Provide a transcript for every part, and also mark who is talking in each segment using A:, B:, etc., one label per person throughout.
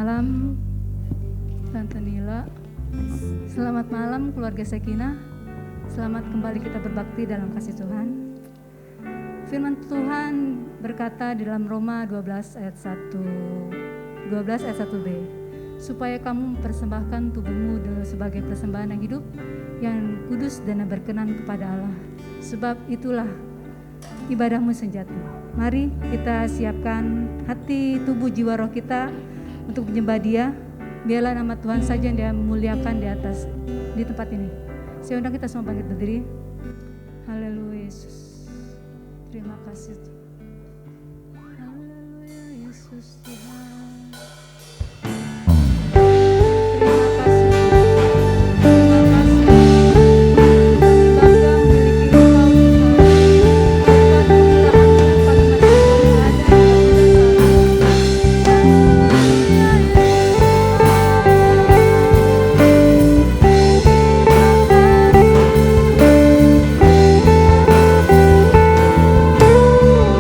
A: malam Tante Nila. Selamat malam keluarga Sakinah. Selamat kembali kita berbakti dalam kasih Tuhan. Firman Tuhan berkata di dalam Roma 12 ayat 1b, supaya kamu mempersembahkan tubuhmu sebagai persembahan yang hidup, yang kudus dan berkenan kepada Allah. Sebab itulah ibadahmu sejati. Mari kita siapkan hati, tubuh, jiwa, roh kita untuk menyembah Dia. Biarlah nama Tuhan saja yang Dia muliakan di tempat ini. Saya undang kita semua bangkit berdiri. Haleluya Yesus. Terima kasih Tuhan. Haleluya Yesus Tuhan.
B: Oh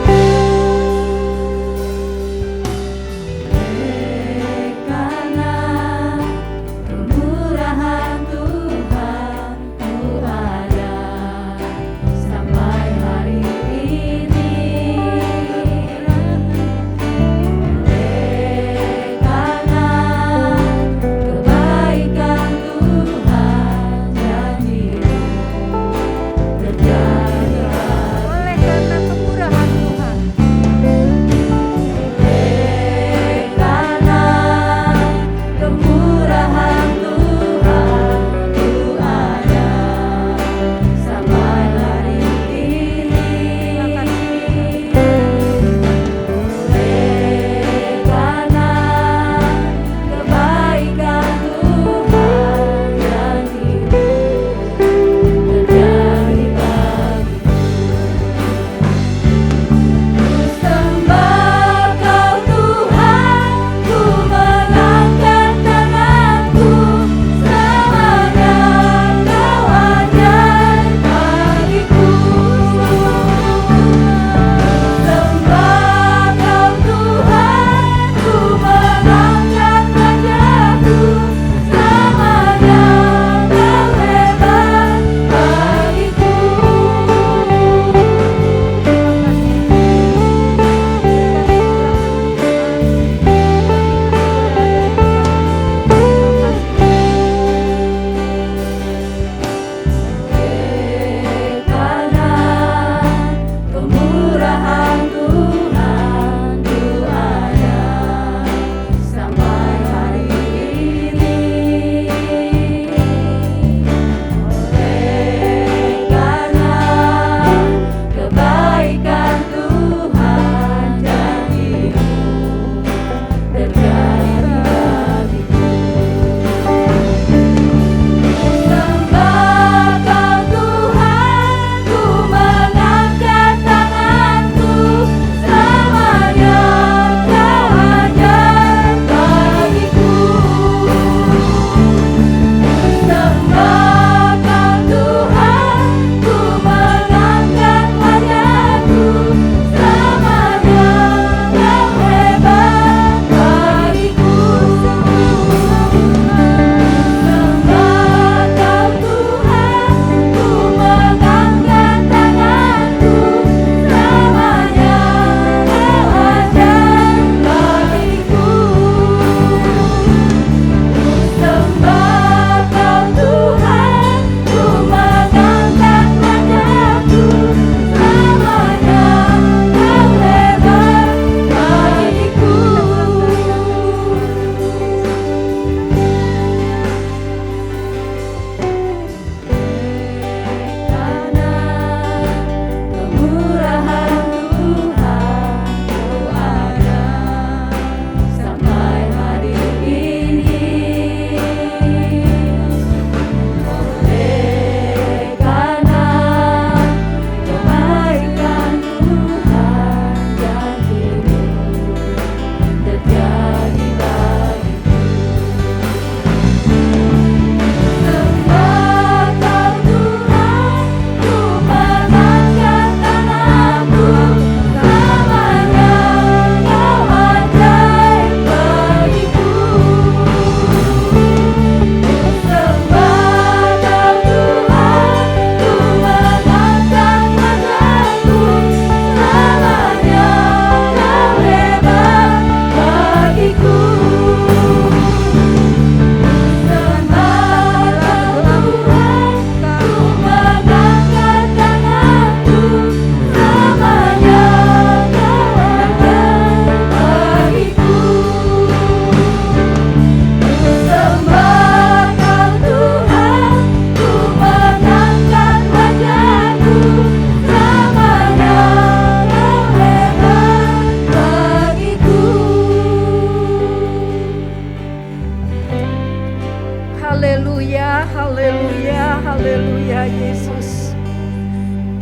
B: Haleluya, haleluya, haleluya Yesus.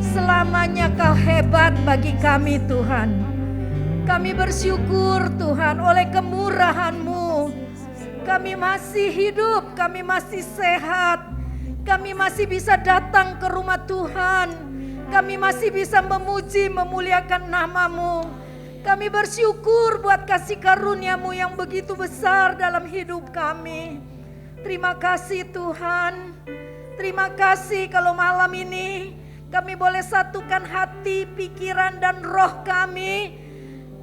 B: Selamanya Kau hebat bagi kami Tuhan. Kami bersyukur Tuhan oleh kemurahan-Mu. Kami masih hidup, kami masih sehat. Kami masih bisa datang ke rumah Tuhan. Kami masih bisa memuji, memuliakan nama-Mu. Kami bersyukur buat kasih karunia-Mu yang begitu besar dalam hidup kami. Terima kasih Tuhan. Terima kasih kalau malam ini kami boleh satukan hati, pikiran dan roh kami.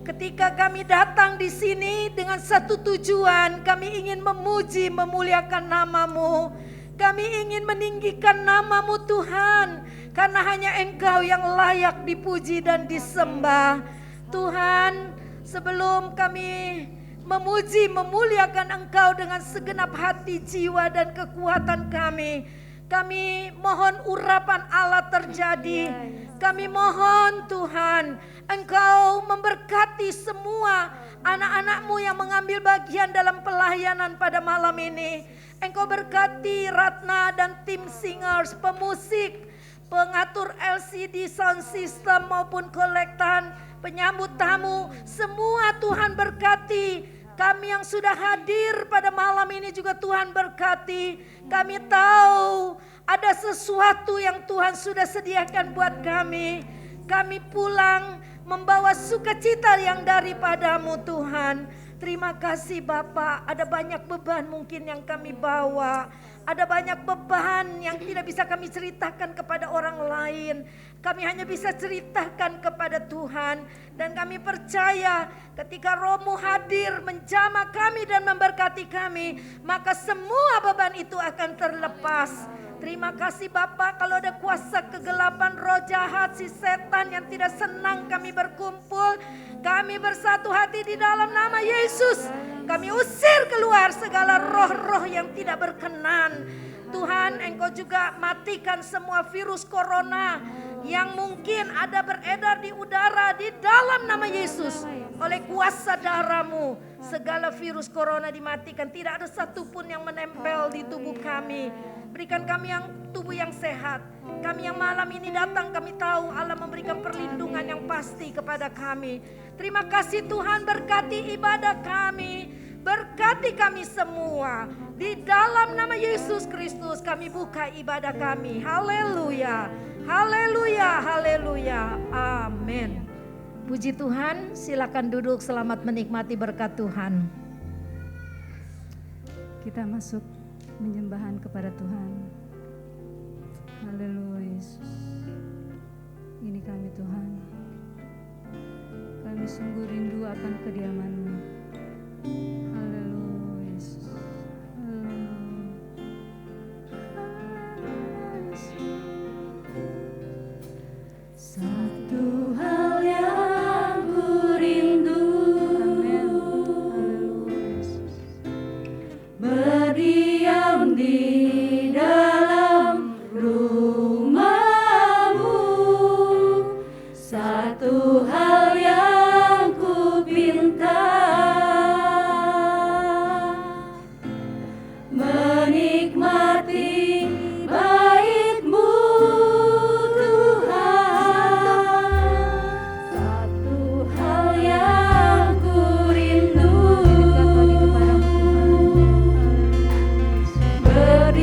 B: Ketika kami datang di sini dengan satu tujuan, kami ingin memuji, memuliakan nama-Mu. Kami ingin meninggikan nama-Mu Tuhan, karena hanya Engkau yang layak dipuji dan disembah. Tuhan, sebelum kami memuji, memuliakan Engkau dengan segenap hati, jiwa dan kekuatan kami mohon urapan Allah terjadi. Kami mohon Tuhan, Engkau memberkati semua anak-anak-Mu yang mengambil bagian dalam pelayanan pada malam ini. Engkau berkati Ratna dan tim singers, pemusik, pengatur LCD sound system maupun kolektan, penyambut tamu, semua Tuhan berkati. Kami yang sudah hadir pada malam ini juga Tuhan berkati. Kami tahu ada sesuatu yang Tuhan sudah sediakan buat kami. Kami pulang membawa sukacita yang daripada-Mu Tuhan. Terima kasih Bapa. Ada banyak beban mungkin yang kami bawa. Ada banyak beban yang tidak bisa kami ceritakan kepada orang lain. Kami hanya bisa ceritakan kepada Tuhan. Dan kami percaya ketika Roh-Mu hadir menjamah kami dan memberkati kami, maka semua beban itu akan terlepas. Terima kasih Bapa, kalau ada kuasa kegelapan, roh jahat, si setan yang tidak senang kami berkumpul, kami bersatu hati di dalam nama Yesus. Kami usir keluar segala roh-roh yang tidak berkenan. Tuhan, Engkau juga matikan semua virus corona yang mungkin ada beredar di udara di dalam nama Yesus. Oleh kuasa darah-Mu, segala virus corona dimatikan. Tidak ada satupun yang menempel di tubuh kami. Berikan kami yang tubuh yang sehat. Kami yang malam ini datang, kami tahu Allah memberikan perlindungan yang pasti kepada kami. Terima kasih Tuhan, berkati ibadah kami. Berkati kami semua. Di dalam nama Yesus Kristus kami buka ibadah kami. Haleluya. Haleluya. Haleluya. Amin. Puji Tuhan, silakan duduk, selamat menikmati berkat Tuhan.
A: Kita masuk penyembahan kepada Tuhan. Haleluya Yesus. Ini kami Tuhan. Kami sungguh rindu akan kediaman-Mu. Haleluya Yesus.
C: Satu hal yang ku rindu, berdiam di dalam rumah-Mu. Satu hal yang ku pinta, menikmati bait-Mu Tuhan. Satu hal yang ku rindu, berdiam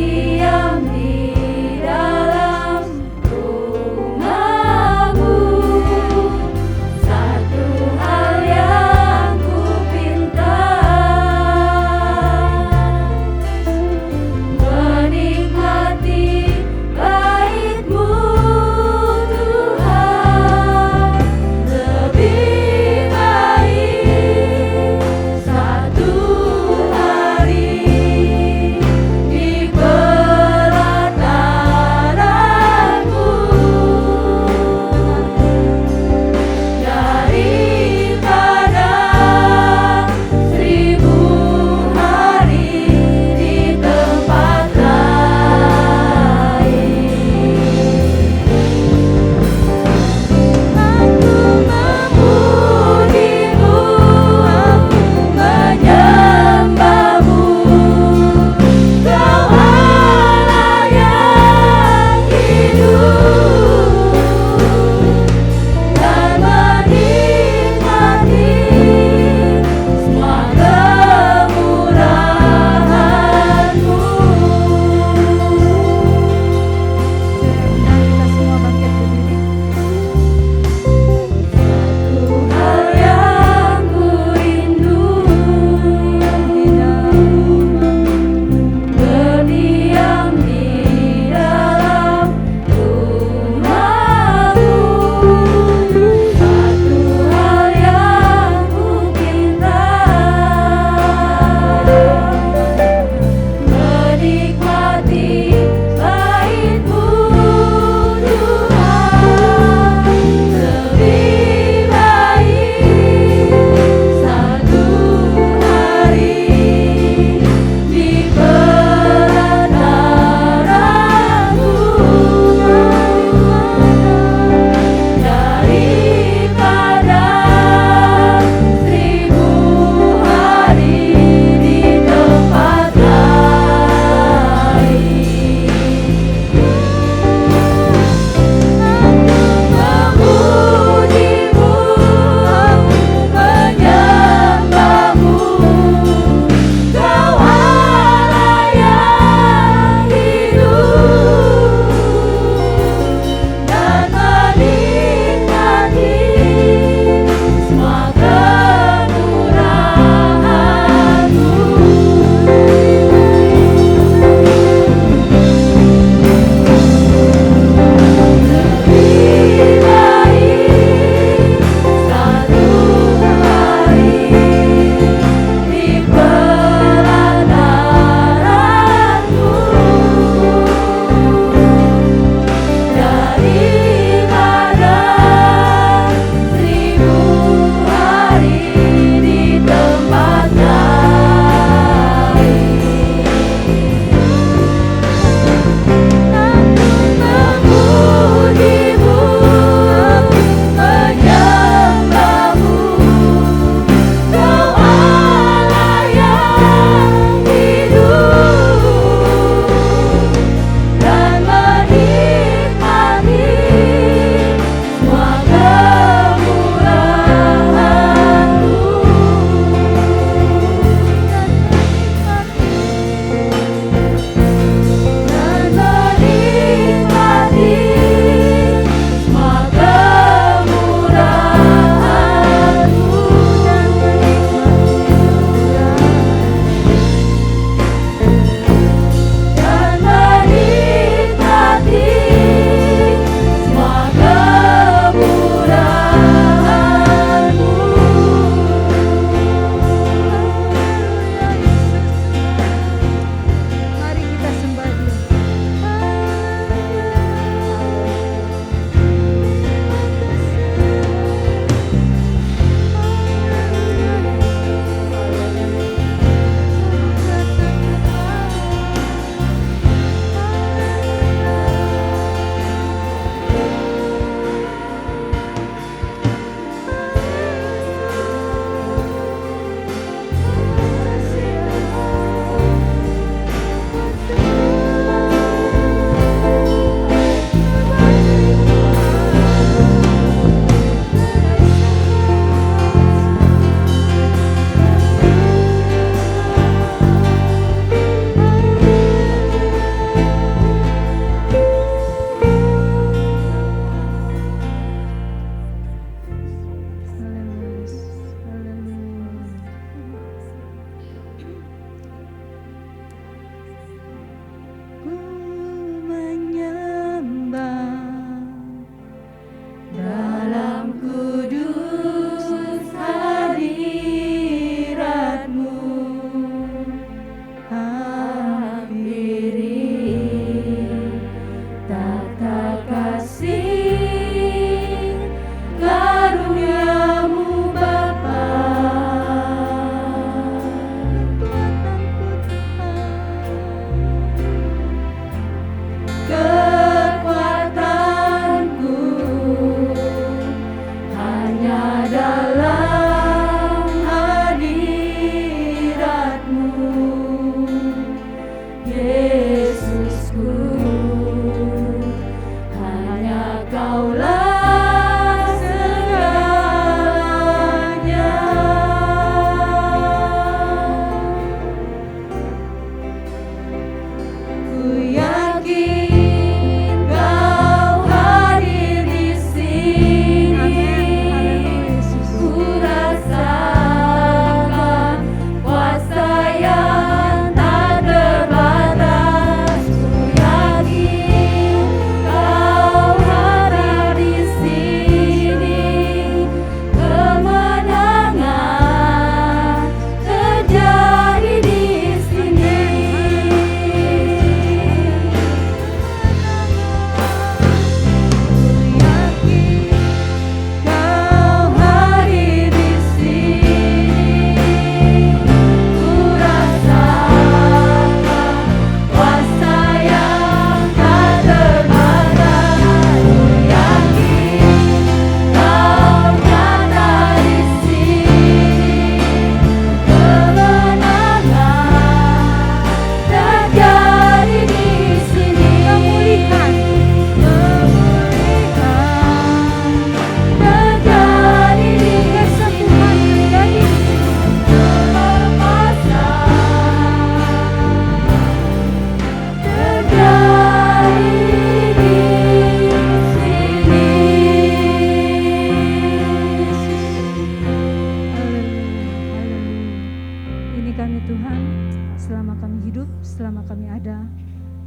A: selama kami hidup, selama kami ada.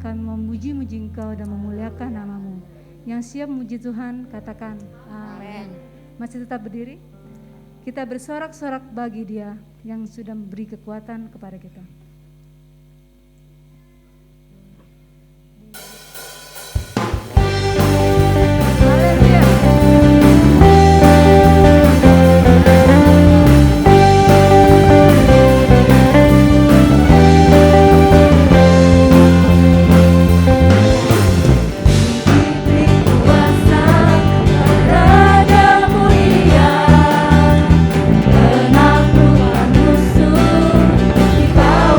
A: Kami memuji-muji Engkau dan memuliakan nama-Mu. Yang siap memuji Tuhan, katakan amin. Masih tetap berdiri? Kita bersorak-sorak bagi Dia yang sudah memberi kekuatan kepada kita.
C: Penakluk musuh di bawah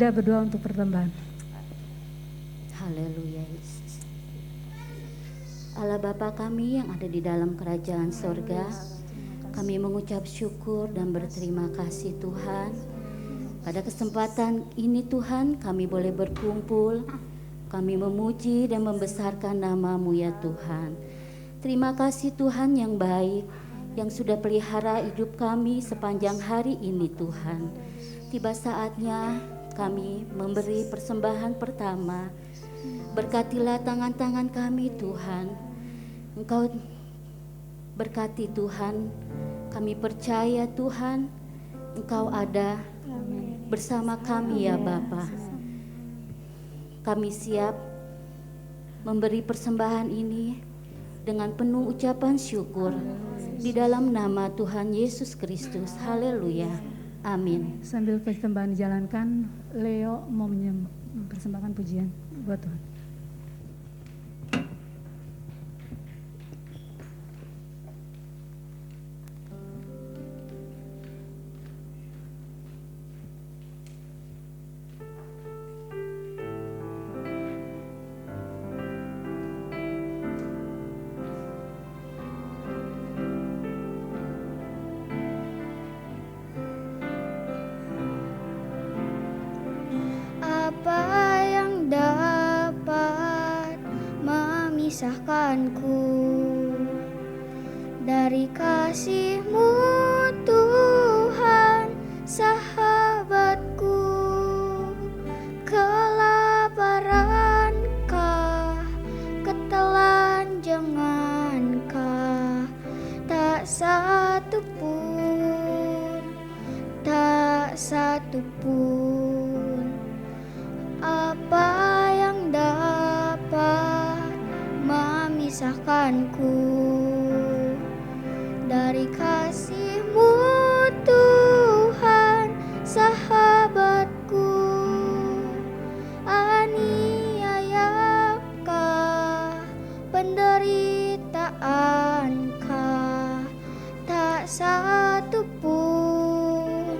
A: Ida berdoa untuk pertambahan.
C: Haleluya Yesus. Allah Bapa kami yang ada di dalam kerajaan sorga, kami mengucap syukur dan berterima kasih Tuhan. Pada kesempatan ini Tuhan kami boleh berkumpul, kami memuji dan membesarkan nama-Mu ya Tuhan. Terima kasih Tuhan yang baik, yang sudah pelihara hidup kami sepanjang hari ini Tuhan. Tiba saatnya kami memberi persembahan pertama. Berkatilah tangan-tangan kami Tuhan. Engkau berkati Tuhan. Kami percaya Tuhan, Engkau ada bersama kami ya Bapa. Kami siap memberi persembahan ini dengan penuh ucapan syukur di dalam nama Tuhan Yesus Kristus. Haleluya. Amin.
A: Sambil persembahan dijalankan, Leo mau mempersembahkan pujian buat Tuhan.
D: Memisahkanku dari kasih-Mu Tuhan, sahabatku. Kelaparankah, ketelanjangankah, tak satu pun apa yang dapat memisahkanku dari kasih-Mu Tuhan, sahabatku. Aniayakah, penderitaankah, tak satu pun,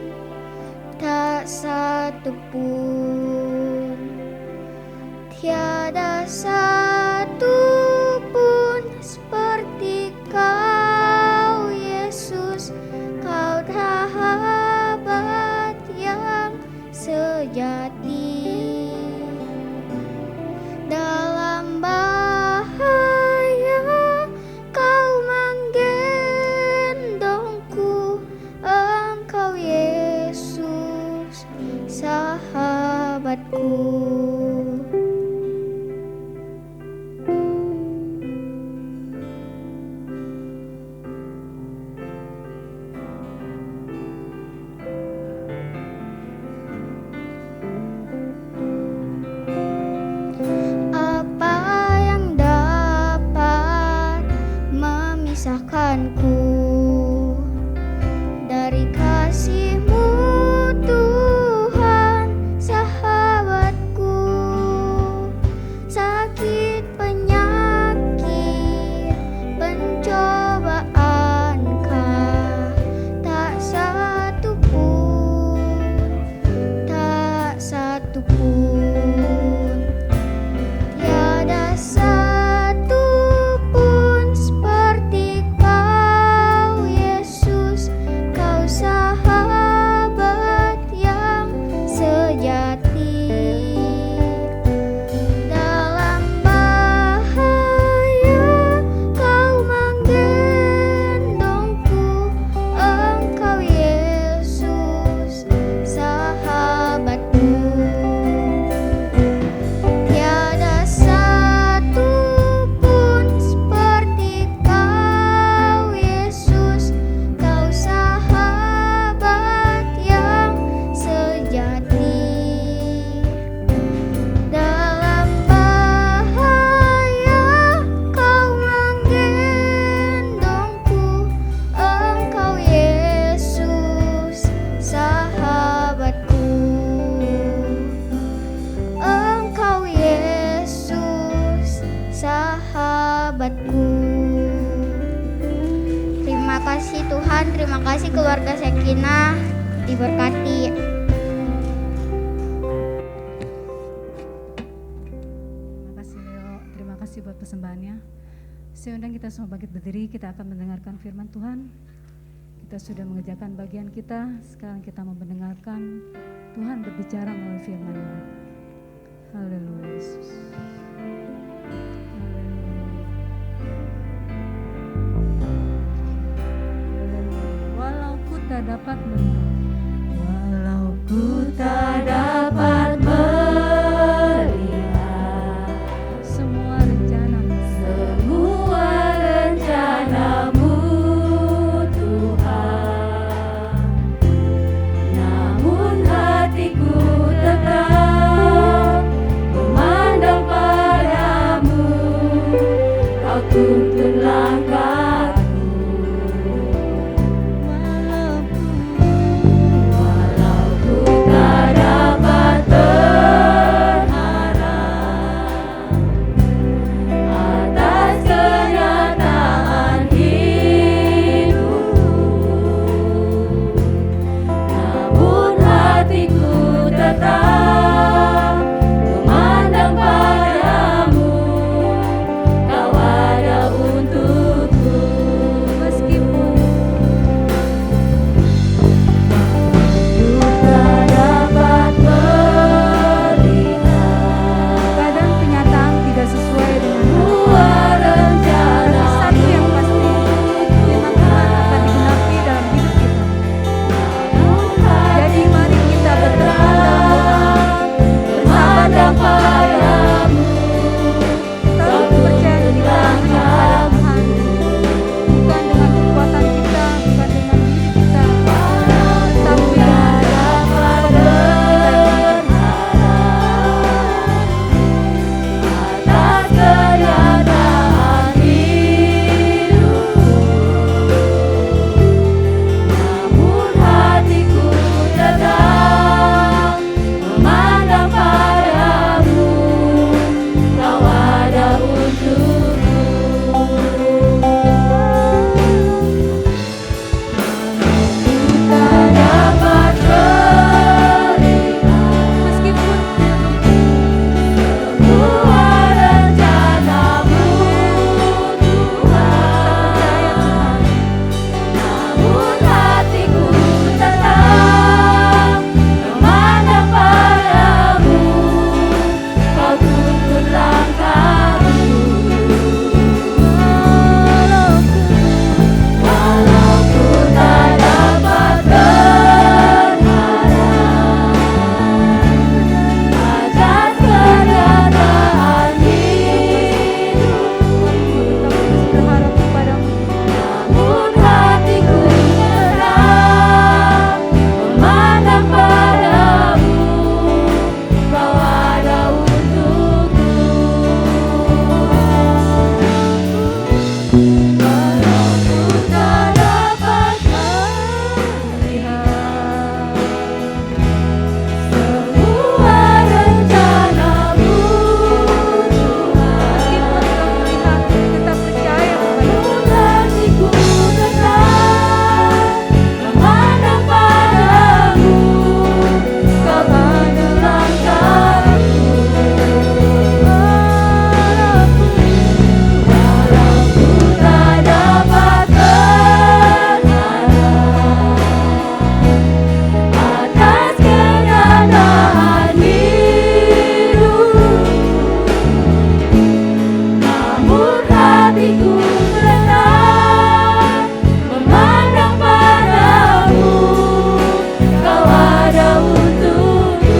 D: tiada satu pun seperti Kau Yesus. Kau sahabat yang sejati. Dalam bahaya Kau menggendongku, Engkau Yesus sahabatku. Dari kasih-Mu Tuhan, sahabatku. Sakit, penyakit, pencobaankah, tak satu pun, tiada satu pun seperti Kau Yesus. Kau sahabat yang sejati. Dalam bahaya Kau menggendongku, Engkau Yesus sahabatku. Tiada satu pun seperti Kau Yesus. Kau sahabat yang sejati. Dalam bahaya Kau menggendongku, Engkau Yesus sahabatku. Engkau Yesus sahabatku. Terima kasih Tuhan, terima kasih keluarga Shekinah, diberkati.
A: persembahannya. Saya undang kita semua bangkit berdiri, kita akan mendengarkan firman Tuhan. Kita sudah mengerjakan bagian kita, sekarang kita mau mendengarkan Tuhan berbicara melalui firman-Nya. Haleluya Yesus. Walau ku tak dapat melihat, walau ku tak dapat melihat semua rencana-Mu, Tuhan, namun hatiku tetap memandang padamu. Kau tuntun langkahku, walau ku tak dapat berharap atas kenyataan hidupku, namun hatiku tetap memandang padamu. Kau ada untukku, meskipun ku tak dapat melihat, kadang kenyataan tidak sesuai dengan rencana. Satu yang pasti, firman Tuhan akan digenapi dalam hidup kita. Jadi mari kita berdoa bersama padamu. Selalu percaya kita hanya kepada Tuhan, bukan dengan kekuatan kita, bukan dengan diri kita, tetapi dengan atas kenyataan hidupku, namun hatiku tetap memandang padamu. Kau ada untukku, tak dapat melihat, meskipun semua rencana-Mu, Tuhan, namun hatiku tetap memandang padamu. Kau tuntun langkahku, walau ku tak dapat berharap atas kenyataan hidupku, berharap kepadamu, namun hatiku tetap memandang padamu. Kau ada untukku, walau ku tak dapat melihat semua rencana-Mu, Tuhan. Meskipun tak melihat, tetap percaya kepadamu. Hatiku tetap memandang padamu. Kau ada langkahku, walau ku tak dapat berharap atas kenyataan hidupku, namun hatiku tetap memandang padamu. Kau ada untukku,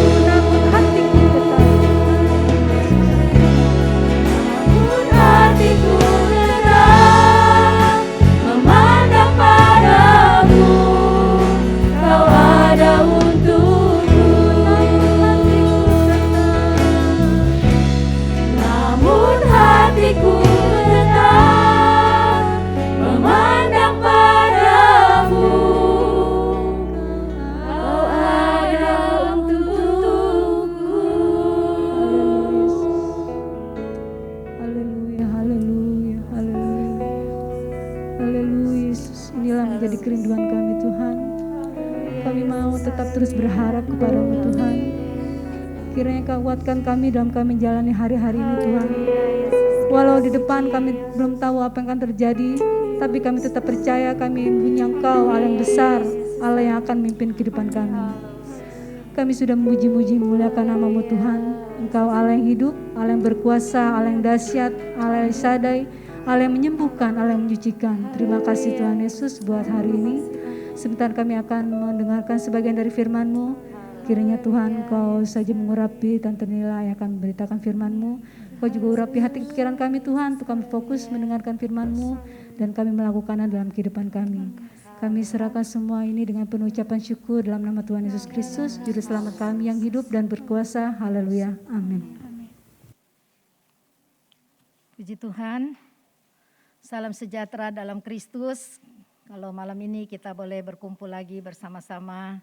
A: namun hatiku tetap memandang padamu. Kau ada untukku, namun hatiku tetap memandang padamu. Kau ada untukku. Haleluya, haleluya, haleluya. Haleluya Yesus, inilah menjadi kerinduan kami Tuhan. Kami mau tetap terus berharap kepada-Mu Tuhan. Kiranya Kau kuatkan kami dalam kami menjalani hari-hari ini Tuhan. Walau di depan kami belum tahu apa yang akan terjadi, tapi kami tetap percaya kami punya Engkau, Allah yang besar, Allah yang akan memimpin kehidupan kami. Kami sudah memuji-muji memuliakan nama-Mu Tuhan. Engkau Allah yang hidup, Allah yang berkuasa, Allah yang dahsyat, Allah yang Shaddai, Allah yang menyembuhkan, Allah yang menyucikan. Terima kasih Tuhan Yesus buat hari ini. Sebentar kami akan mendengarkan sebagian dari firman-Mu. Kiranya Tuhan Kau saja mengurapi dan ternilai akan memberitakan firman-Mu. Kau juga urapi hati pikiran kami Tuhan, untuk kami fokus mendengarkan firman-Mu dan kami melakukannya dalam kehidupan kami. Kami serahkan semua ini dengan penuh ucapan syukur dalam nama Tuhan Yesus Kristus, Juru Selamat kami yang hidup dan berkuasa. Haleluya. Amin.
B: Puji Tuhan. Salam sejahtera dalam Kristus. Kalau malam ini kita boleh berkumpul lagi bersama-sama.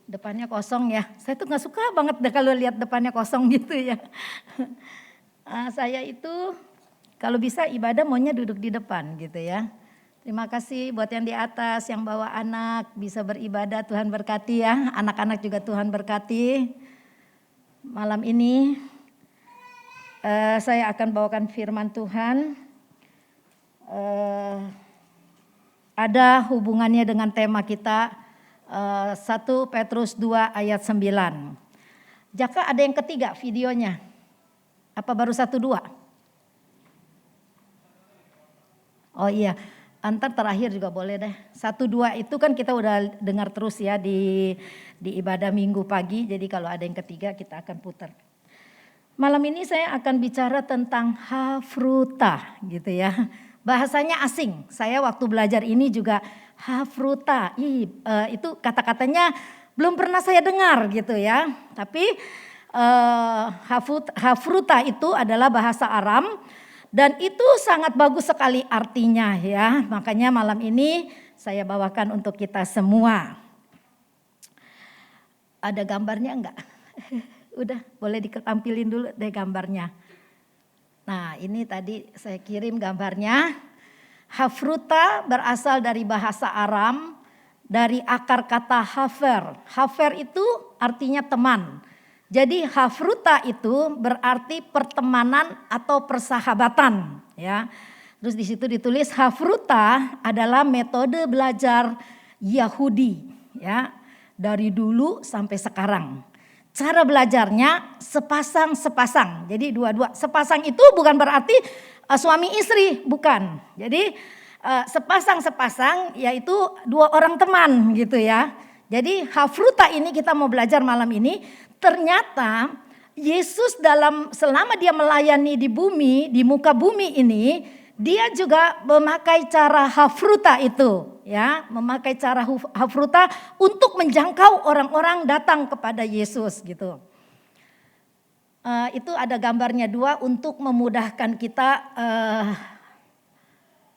B: Depannya kosong ya. Saya tuh gak suka banget deh kalau lihat depannya kosong gitu ya. Saya itu kalau bisa ibadah maunya duduk di depan gitu ya. Terima kasih buat yang di atas yang bawa anak bisa beribadah, Tuhan berkati ya. Anak-anak juga Tuhan berkati. Malam ini saya akan bawakan firman Tuhan. Ada hubungannya dengan tema kita 1 Petrus 2 ayat 9. Jaka ada yang ketiga videonya? Apa baru 1-2? Oh iya, antar terakhir juga boleh deh. 1-2 itu kan kita udah dengar terus ya di ibadah minggu pagi. Jadi kalau ada yang ketiga kita akan putar. Malam ini saya akan bicara tentang hafruta gitu ya. Bahasanya asing. Saya waktu belajar ini juga hafruta. Itu kata-katanya belum pernah saya dengar gitu ya. Tapi hafruta itu adalah bahasa Aram. Dan itu sangat bagus sekali artinya ya. Makanya malam ini saya bawakan untuk kita semua. Ada gambarnya enggak? Udah boleh ditampilin dulu deh gambarnya. Nah ini tadi saya kirim gambarnya. Hafruta berasal dari bahasa Aram. Dari akar kata hafer. Hafer itu artinya teman. Jadi hafruta itu berarti pertemanan atau persahabatan ya. Terus di situ ditulis hafruta adalah metode belajar Yahudi ya. Dari dulu sampai sekarang. Cara belajarnya sepasang-sepasang. Jadi dua-dua. Sepasang itu bukan berarti suami istri, bukan. Jadi sepasang-sepasang yaitu dua orang teman gitu ya. Jadi hafruta ini kita mau belajar malam ini. Ternyata Yesus selama dia melayani di bumi, di muka bumi ini, dia juga memakai cara hafruta itu, ya, memakai cara hafruta untuk menjangkau orang-orang datang kepada Yesus gitu. Itu ada gambarnya 2 untuk memudahkan kita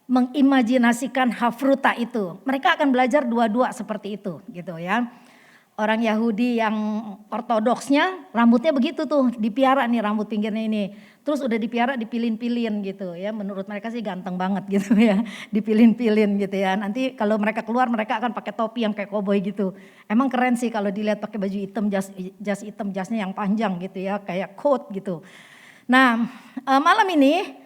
B: mengimajinasikan hafruta itu. Mereka akan belajar dua-dua seperti itu gitu ya. Orang Yahudi yang ortodoksnya rambutnya begitu tuh, dipiara nih rambut pinggirnya ini. Terus udah dipiara dipilin-pilin gitu ya. Menurut mereka sih ganteng banget gitu ya. Dipilin-pilin gitu ya. Nanti kalau mereka keluar mereka akan pakai topi yang kayak koboi gitu. Emang keren sih kalau dilihat pakai baju hitam, jas hitam, jasnya yang panjang gitu ya. Kayak coat gitu. Nah malam ini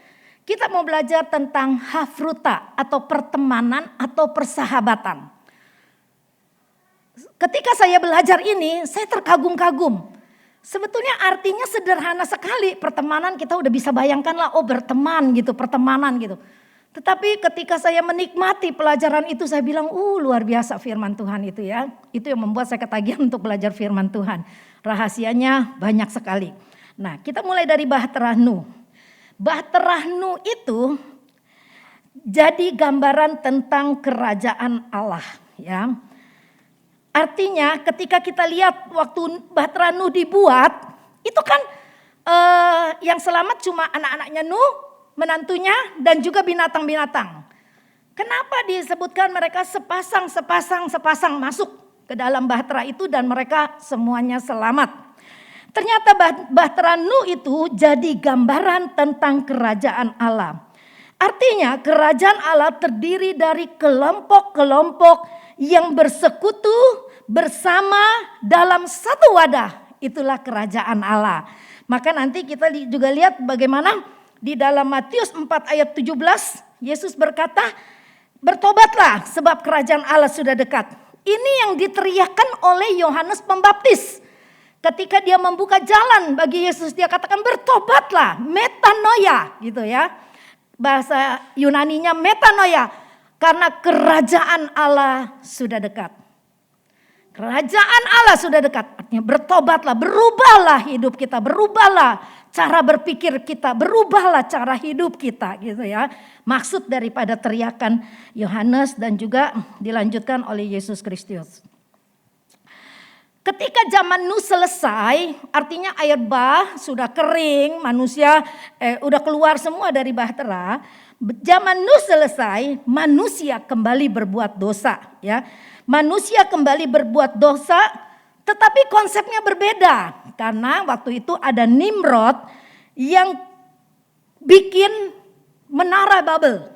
B: kita mau belajar tentang hafruta atau pertemanan atau persahabatan. Ketika saya belajar ini, saya terkagum-kagum. Sebetulnya artinya sederhana sekali. Pertemanan kita udah bisa bayangkan lah, oh berteman gitu, pertemanan gitu. Tetapi ketika saya menikmati pelajaran itu, saya bilang, luar biasa firman Tuhan itu ya. Itu yang membuat saya ketagihan untuk belajar firman Tuhan. Rahasianya banyak sekali. Nah kita mulai dari Bahtera Nuh. Bahtera Nuh itu jadi gambaran tentang kerajaan Allah ya. Artinya ketika kita lihat waktu Bahtera Nuh dibuat, itu kan yang selamat cuma anak-anaknya Nuh, menantunya dan juga binatang-binatang. Kenapa disebutkan mereka sepasang masuk ke dalam Bahtera itu dan mereka semuanya selamat? Ternyata Bahtera Nuh itu jadi gambaran tentang kerajaan Allah. Artinya kerajaan Allah terdiri dari kelompok-kelompok yang bersekutu bersama dalam satu wadah. itulah kerajaan Allah. Maka nanti kita juga lihat bagaimana di dalam Matius 4 ayat 17 Yesus berkata, bertobatlah sebab kerajaan Allah sudah dekat. Ini yang diteriakkan oleh Yohanes Pembaptis. Ketika dia membuka jalan bagi Yesus, dia katakan bertobatlah, metanoia gitu ya. Bahasa Yunaninya metanoia, karena kerajaan Allah sudah dekat. Kerajaan Allah sudah dekat, artinya bertobatlah, berubahlah hidup kita, berubahlah cara berpikir kita, berubahlah cara hidup kita gitu ya. Maksud daripada teriakan Yohanes dan juga dilanjutkan oleh Yesus Kristus. Ketika zaman Nuh selesai, artinya air bah sudah kering, manusia udah keluar semua dari bahtera. Zaman Nuh selesai, manusia kembali berbuat dosa ya. Manusia kembali berbuat dosa, tetapi konsepnya berbeda. Karena waktu itu ada Nimrod yang bikin menara Babel.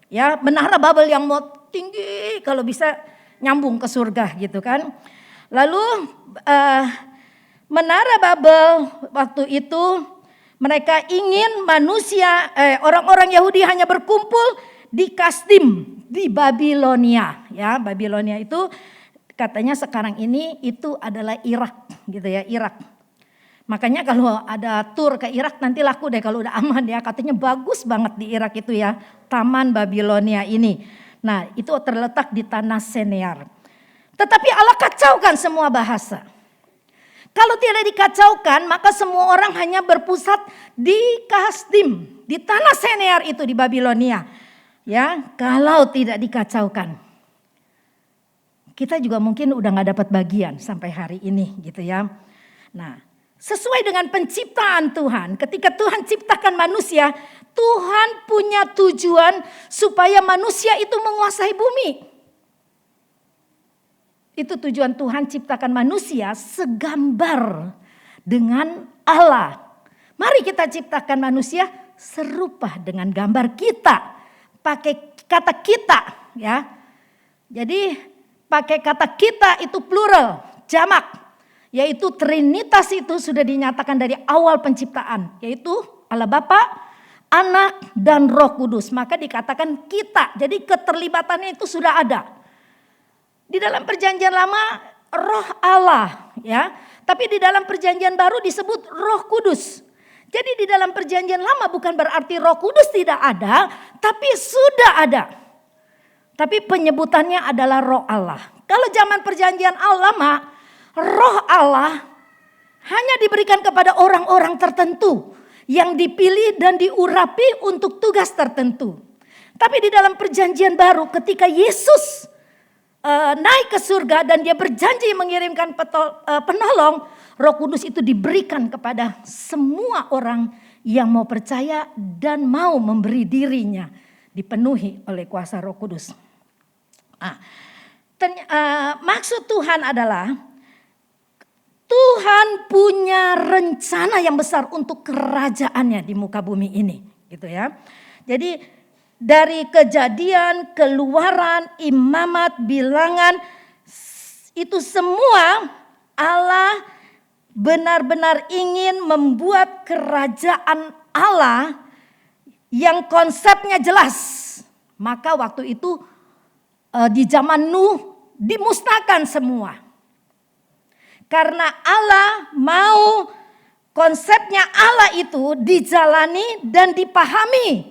B: Ya, menara Babel yang mau tinggi kalau bisa nyambung ke surga gitu kan. Lalu menara Babel waktu itu mereka ingin manusia, orang-orang Yahudi hanya berkumpul di Kasdim, di Babilonia. Ya, Babilonia itu katanya sekarang ini itu adalah Irak gitu ya, Irak. Makanya kalau ada tur ke Irak nanti laku deh kalau udah aman ya. Katanya bagus banget di Irak itu ya, Taman Babilonia ini. Nah itu terletak di tanah Senear. Tetapi Allah kacaukan semua bahasa. Kalau tidak dikacaukan maka semua orang hanya berpusat di Kasdim, di tanah Senear itu di Babilonia. Ya, kalau tidak dikacaukan. Kita juga mungkin udah gak dapat bagian sampai hari ini gitu ya. Nah, sesuai dengan penciptaan Tuhan, ketika Tuhan ciptakan manusia, Tuhan punya tujuan supaya manusia itu menguasai bumi. Itu tujuan Tuhan ciptakan manusia segambar dengan Allah. Mari kita ciptakan manusia serupa dengan gambar kita. Pakai kata kita ya. Jadi pakai kata kita itu plural, jamak. Yaitu Trinitas itu sudah dinyatakan dari awal penciptaan. Yaitu Allah Bapa, Anak dan Roh Kudus. Maka dikatakan kita. Jadi keterlibatannya itu sudah ada. Di dalam perjanjian lama Roh Allah ya. Tapi di dalam perjanjian baru disebut Roh Kudus. Jadi di dalam perjanjian lama bukan berarti Roh Kudus tidak ada, tapi sudah ada. Tapi penyebutannya adalah Roh Allah. Kalau zaman perjanjian lama, Roh Allah hanya diberikan kepada orang-orang tertentu yang dipilih dan diurapi untuk tugas tertentu. Tapi di dalam perjanjian baru ketika Yesus naik ke surga dan dia berjanji mengirimkan penolong, Roh Kudus itu diberikan kepada semua orang yang mau percaya dan mau memberi dirinya dipenuhi oleh kuasa Roh Kudus. Maksud Tuhan adalah Tuhan punya rencana yang besar untuk kerajaannya di muka bumi ini, gitu ya. Jadi dari Kejadian, Keluaran, Imamat, Bilangan, itu semua Allah benar-benar ingin membuat kerajaan Allah yang konsepnya jelas. Maka waktu itu di zaman Nuh dimusnahkan semua. Karena Allah mau konsepnya Allah itu dijalani dan dipahami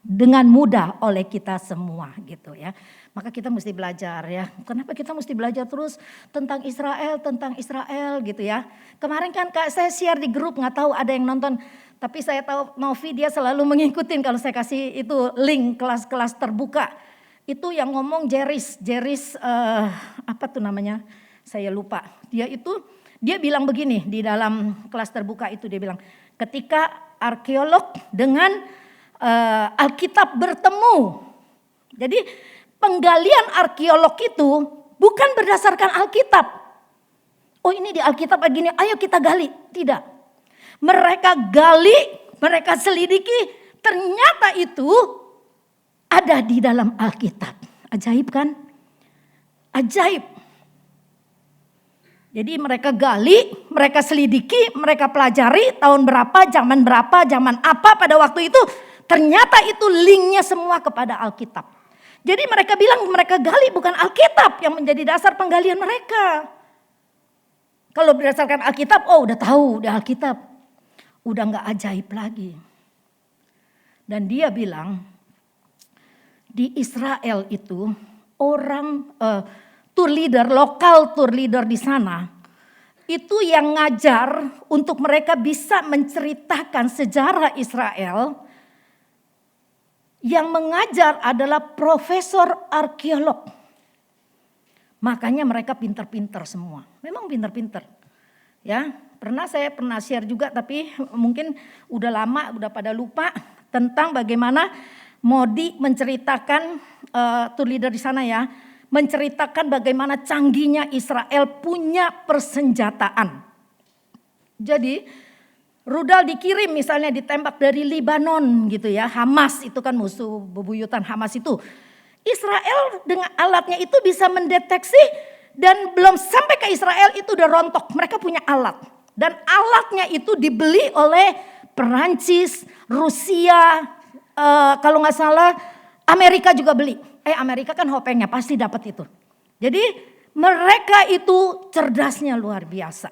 B: dengan mudah oleh kita semua gitu ya. Maka kita mesti belajar ya. Kenapa kita mesti belajar terus tentang Israel gitu ya. Kemarin kan saya share di grup, nggak tahu ada yang nonton. Tapi saya tahu Novi dia selalu mengikuti kalau saya kasih itu link kelas-kelas terbuka. Itu yang ngomong Jeris apa tuh namanya? Saya lupa. Dia bilang begini di dalam kelas terbuka itu, dia bilang ketika arkeolog dengan Alkitab bertemu. Jadi penggalian arkeolog itu bukan berdasarkan Alkitab. Oh ini di Alkitab begini, ayo kita gali. Tidak. Mereka gali, mereka selidiki, ternyata itu ada di dalam Alkitab. Ajaib kan? Ajaib. Jadi mereka gali, mereka selidiki, mereka pelajari tahun berapa, zaman apa pada waktu itu. Ternyata itu linknya semua kepada Alkitab. Jadi mereka bilang mereka gali bukan Alkitab yang menjadi dasar penggalian mereka. Kalau berdasarkan Alkitab, oh udah tahu udah Alkitab. Udah gak ajaib lagi. Dan dia bilang di Israel itu orang lokal tour leader di sana itu yang ngajar untuk mereka bisa menceritakan sejarah Israel. Yang mengajar adalah profesor arkeolog. Makanya mereka pinter-pinter semua. Memang pinter-pinter. Ya, saya pernah share juga tapi mungkin udah lama, udah pada lupa tentang bagaimana Modi menceritakan tour leader di sana ya, menceritakan bagaimana canggihnya Israel punya persenjataan. Jadi rudal dikirim misalnya ditembak dari Libanon gitu ya. Hamas itu kan musuh bebuyutan Hamas itu. Israel dengan alatnya itu bisa mendeteksi dan belum sampai ke Israel itu udah rontok. Mereka punya alat. Dan alatnya itu dibeli oleh Perancis, Rusia, kalau nggak salah Amerika juga beli. Amerika kan hopengnya pasti dapat itu. Jadi mereka itu cerdasnya luar biasa.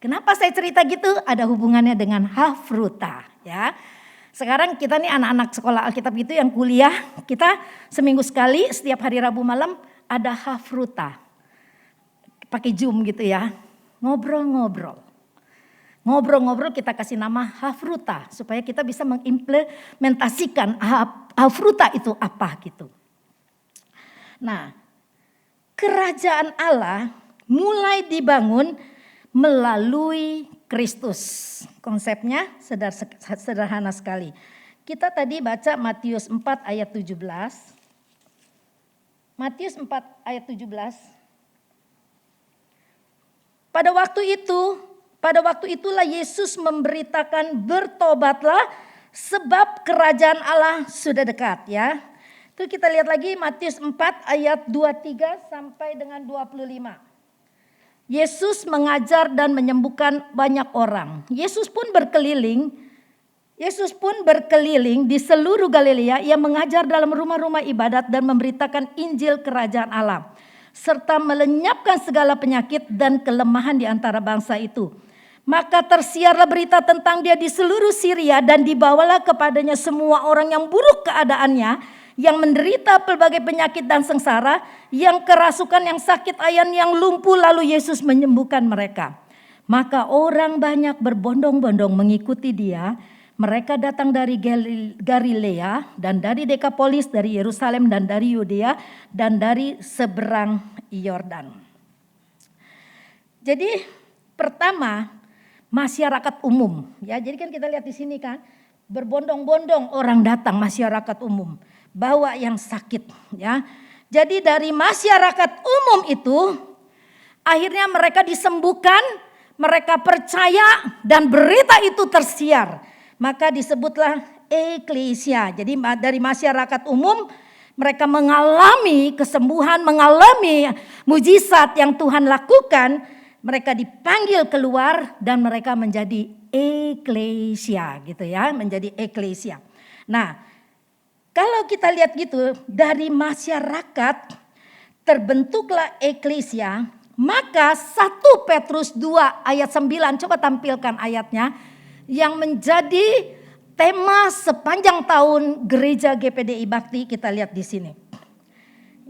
B: Kenapa saya cerita gitu? Ada hubungannya dengan hafruta ya. Sekarang kita nih anak-anak sekolah Alkitab itu yang kuliah, kita seminggu sekali setiap hari Rabu malam ada hafruta. Pakai Zoom gitu ya. Ngobrol-ngobrol kita kasih nama hafruta supaya kita bisa mengimplementasikan hafruta itu apa gitu. Nah, kerajaan Allah mulai dibangun melalui Kristus. Konsepnya sederhana sekali. Kita tadi baca Matius 4 ayat 17. Matius 4 ayat 17. Pada waktu itulah Yesus memberitakan bertobatlah sebab kerajaan Allah sudah dekat ya. Itu kita lihat lagi Matius 4 ayat 23 sampai dengan 25. Yesus mengajar dan menyembuhkan banyak orang. Yesus pun berkeliling di seluruh Galilea. Ia mengajar dalam rumah-rumah ibadat dan memberitakan Injil kerajaan Allah. Serta melenyapkan segala penyakit dan kelemahan di antara bangsa itu. Maka tersiarlah berita tentang dia di seluruh Syria dan dibawalah kepadanya semua orang yang buruk keadaannya, yang menderita pelbagai penyakit dan sengsara, yang kerasukan, yang sakit ayan, yang lumpuh, lalu Yesus menyembuhkan mereka. Maka orang banyak berbondong-bondong mengikuti dia. Mereka datang dari Galilea dan dari Dekapolis, dari Yerusalem dan dari Yudea dan dari seberang Yordan. Jadi pertama masyarakat umum ya. Jadi kan kita lihat di sini kan berbondong-bondong orang datang masyarakat umum. Bawa yang sakit ya. Jadi dari masyarakat umum itu akhirnya mereka disembuhkan, mereka percaya dan berita itu tersiar. Maka disebutlah eklesia. Jadi dari masyarakat umum mereka mengalami kesembuhan, mengalami mujizat yang Tuhan lakukan, mereka dipanggil keluar dan mereka menjadi eklesia gitu ya, menjadi eklesia. Nah, kalau kita lihat gitu, dari masyarakat terbentuklah eklesia, maka 1 Petrus 2 ayat 9, coba tampilkan ayatnya, yang menjadi tema sepanjang tahun gereja GPDI Bakti, kita lihat di sini.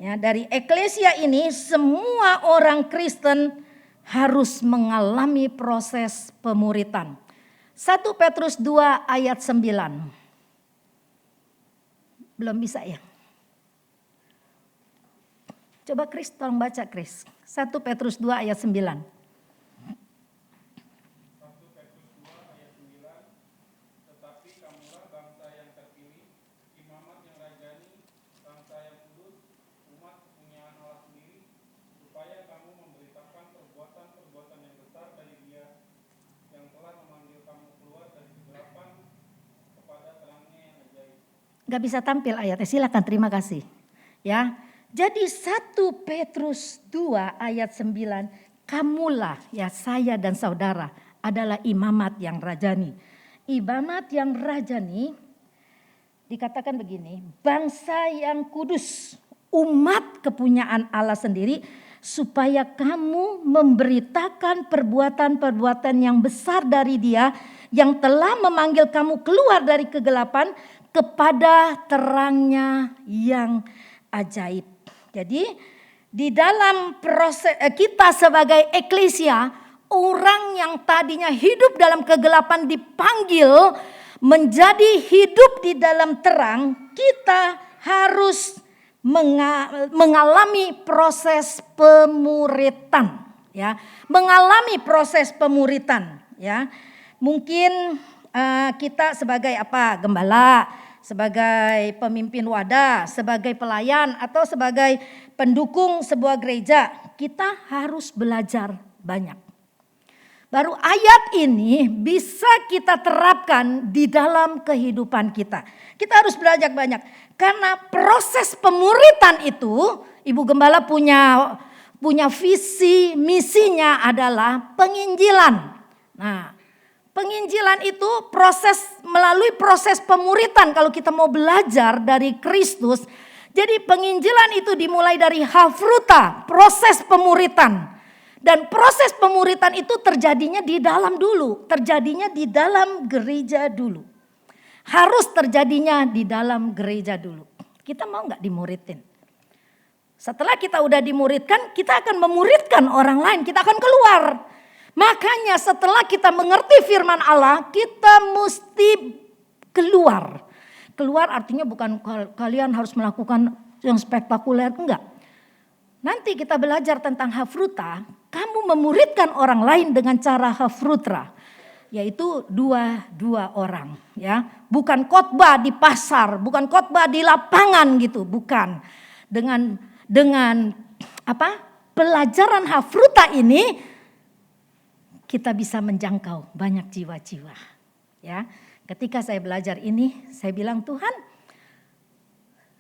B: Ya, dari eklesia ini semua orang Kristen harus mengalami proses pemuritan. 1 Petrus 2 ayat 9. Belum bisa ya. Coba Kris tolong baca Kris. 1 Petrus 2 ayat 9.
E: 1 Petrus 2 ayat 9. Tetapi kamulah bangsa yang terpilih, imamat yang rajani, bangsa yang kudus, umat kepunyaan Allah sendiri, supaya kamu memberitakan perbuatan-perbuatan yang besar dari Dia yang telah memanggil kamu keluar dari kegelapan kepada terangnya yang ajaib.
B: Gak bisa tampil ayatnya, silakan, terima kasih. Ya, Jadi 1 Petrus 2 ayat 9, kamulah ya saya dan saudara adalah imamat yang rajani. Imamat yang rajani dikatakan begini, bangsa yang kudus, umat kepunyaan Allah sendiri, supaya kamu memberitakan perbuatan-perbuatan yang besar dari Dia yang telah memanggil kamu keluar dari kegelapan kepada terangnya yang ajaib. Jadi di dalam proses kita sebagai eklesia, orang yang tadinya hidup dalam kegelapan dipanggil menjadi hidup di dalam terang. Kita harus mengalami proses pemuritan, ya, mengalami proses pemuritan, ya. Mungkin kita sebagai gembala, sebagai pemimpin wadah, sebagai pelayan atau sebagai pendukung sebuah gereja, kita harus belajar banyak. Baru ayat ini bisa kita terapkan di dalam kehidupan kita. Kita harus belajar banyak. Karena proses pemuritan itu, Ibu Gembala punya visi, misinya adalah penginjilan. Nah, penginjilan itu melalui proses pemuritan. Kalau kita mau belajar dari Kristus, jadi penginjilan itu dimulai dari hafruta, proses pemuritan. Dan proses pemuritan itu terjadinya di dalam dulu, terjadinya di dalam gereja dulu. Harus terjadinya di dalam gereja dulu. Kita mau gak dimuridin? Setelah kita udah dimuridkan, kita akan memuridkan orang lain, kita akan keluar. Makanya setelah kita mengerti firman Allah, kita mesti keluar. Keluar artinya bukan kalian harus melakukan yang spektakuler, enggak. Nanti kita belajar tentang hafruta, kamu memuridkan orang lain dengan cara hafrutra, yaitu dua orang, ya. Bukan khotbah di pasar, bukan khotbah di lapangan gitu, bukan. Dengan pelajaran hafruta ini kita bisa menjangkau banyak jiwa-jiwa, ya. Ketika saya belajar ini, saya bilang Tuhan,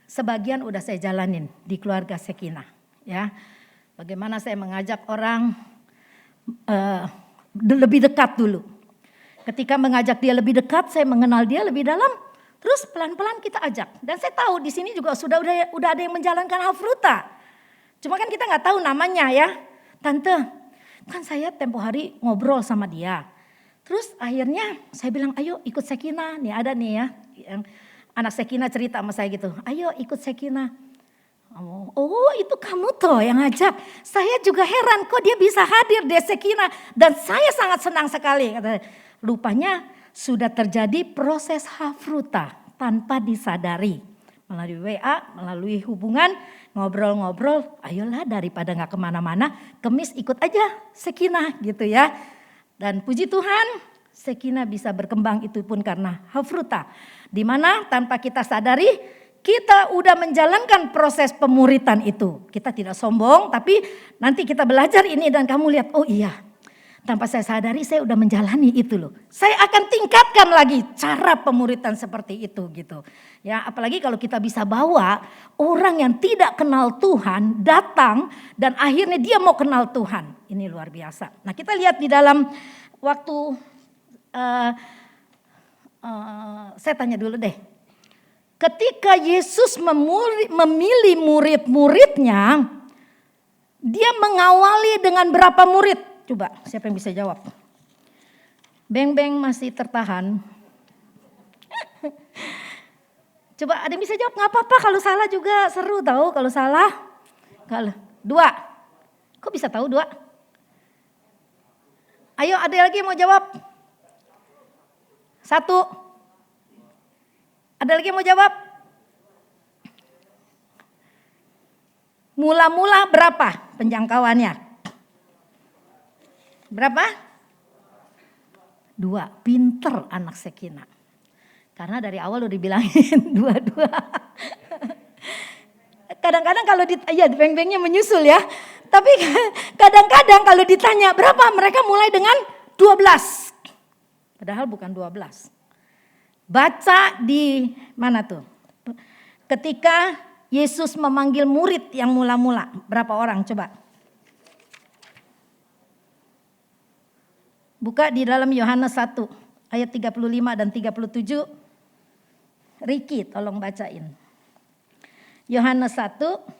B: sebagian udah saya jalanin di keluarga Shekinah. Ya, bagaimana saya mengajak orang lebih dekat dulu. Ketika mengajak dia lebih dekat, saya mengenal dia lebih dalam. Terus pelan-pelan kita ajak. Dan saya tahu di sini juga udah ada yang menjalankan hafruta. Cuma kan kita nggak tahu namanya ya. Tante, kan saya tempo hari ngobrol sama dia. Terus akhirnya saya bilang, ayo ikut Shekinah. Nih ada nih ya, yang anak Shekinah cerita sama saya gitu. Ayo ikut Shekinah. Oh itu kamu toh yang ngajak. Saya juga heran kok dia bisa hadir di Shekinah. Dan saya sangat senang sekali. Rupanya sudah terjadi proses hafruta tanpa disadari. Melalui WA, melalui hubungan, ngobrol-ngobrol. Ayolah daripada gak kemana-mana, Kemis ikut aja Shekinah gitu ya. Dan puji Tuhan, Shekinah bisa berkembang itu pun karena hafruta. Dimana tanpa kita sadari, kita udah menjalankan proses pemuritan itu. Kita tidak sombong, tapi nanti kita belajar ini dan kamu lihat, oh iya, tanpa saya sadari saya udah menjalani itu loh. Saya akan tingkatkan lagi cara pemuritan seperti itu gitu. Ya, apalagi kalau kita bisa bawa orang yang tidak kenal Tuhan datang dan akhirnya dia mau kenal Tuhan. Ini luar biasa. Nah, kita lihat di dalam waktu saya tanya dulu deh. Ketika Yesus memilih murid-muridnya, dia mengawali dengan berapa murid? Coba siapa yang bisa jawab? Beng-beng masih tertahan. Coba ada yang bisa jawab, gak apa-apa kalau salah juga seru tahu kalau salah. Kalau 2, kok bisa tahu 2? Ayo ada lagi yang mau jawab? 1. Ada lagi yang mau jawab? Mula-mula berapa penjangkauannya? Berapa? 2. Pinter anak Shekinah. Karena dari awal udah dibilangin 2. Kadang-kadang kalau beng-bengnya menyusul ya. Tapi kadang-kadang kalau ditanya berapa, mereka mulai dengan 12. Padahal bukan 12. Baca di mana tuh? Ketika Yesus memanggil murid yang mula-mula? Berapa orang coba? Buka di dalam Yohanes 1 ayat 35 dan 37. Riki tolong bacain. Yohanes 1.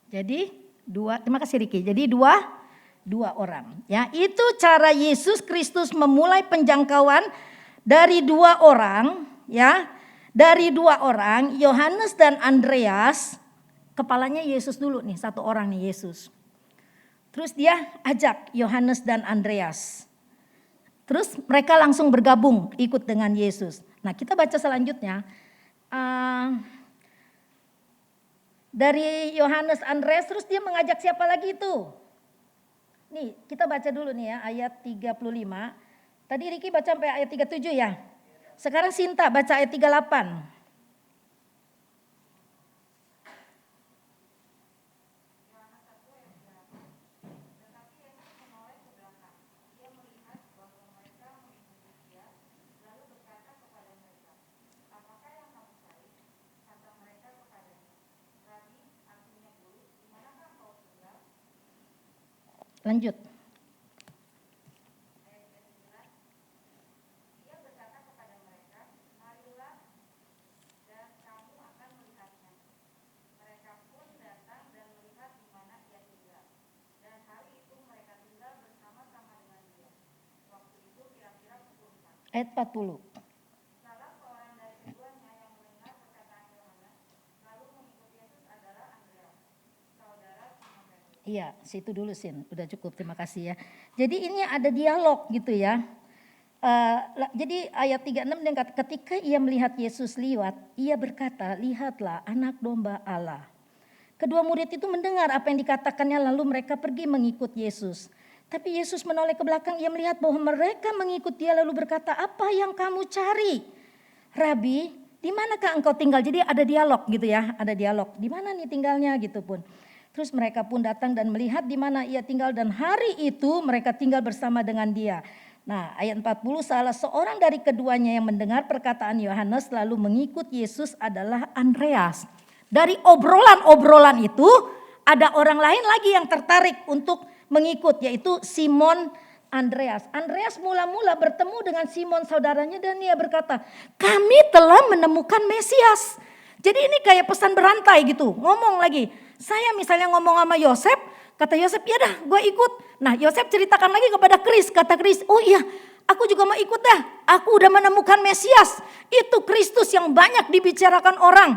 B: Jadi terima kasih Riki. Jadi dua orang. Ya, itu cara Yesus Kristus memulai penjangkauan dari 2 orang, ya. Dari 2 orang, Yohanes dan Andreas, kepalanya Yesus dulu nih, 1 orang nih Yesus. Terus dia ajak Yohanes dan Andreas. Terus mereka langsung bergabung ikut dengan Yesus. Nah, kita baca selanjutnya. Dari Yohanes Andreas, terus dia mengajak siapa lagi itu? Nih, kita baca dulu nih ya, ayat 35. Tadi Riki baca sampai ayat 37 ya. Sekarang Sinta baca ayat 38. Lanjut. Ayat 40. Iya, situ dulu Sin, udah cukup, terima kasih ya. Jadi ini ada dialog gitu ya. Jadi ayat 36 dia kata, ketika ia melihat Yesus lewat, ia berkata, lihatlah anak domba Allah. Kedua murid itu mendengar apa yang dikatakannya, lalu mereka pergi mengikut Yesus. Tapi Yesus menoleh ke belakang, ia melihat bahwa mereka mengikut dia, lalu berkata, apa yang kamu cari? Rabi, di manakah engkau tinggal? Jadi ada dialog gitu ya, ada dialog. Di mana nih tinggalnya gitu pun. Terus mereka pun datang dan melihat di mana ia tinggal, dan hari itu mereka tinggal bersama dengan dia. Nah, ayat 40, salah seorang dari keduanya yang mendengar perkataan Yohanes lalu mengikut Yesus adalah Andreas. Dari obrolan-obrolan itu ada orang lain lagi yang tertarik untuk mengikut, yaitu Simon Andreas. Andreas mula-mula bertemu dengan Simon saudaranya dan dia berkata, kami telah menemukan Mesias. Jadi ini kayak pesan berantai gitu, ngomong lagi. Saya misalnya ngomong sama Yosef, kata Yosef, ya dah gue ikut. Nah Yosef ceritakan lagi kepada Kris, kata Kris, oh iya aku juga mau ikut dah. Aku udah menemukan Mesias, itu Kristus yang banyak dibicarakan orang.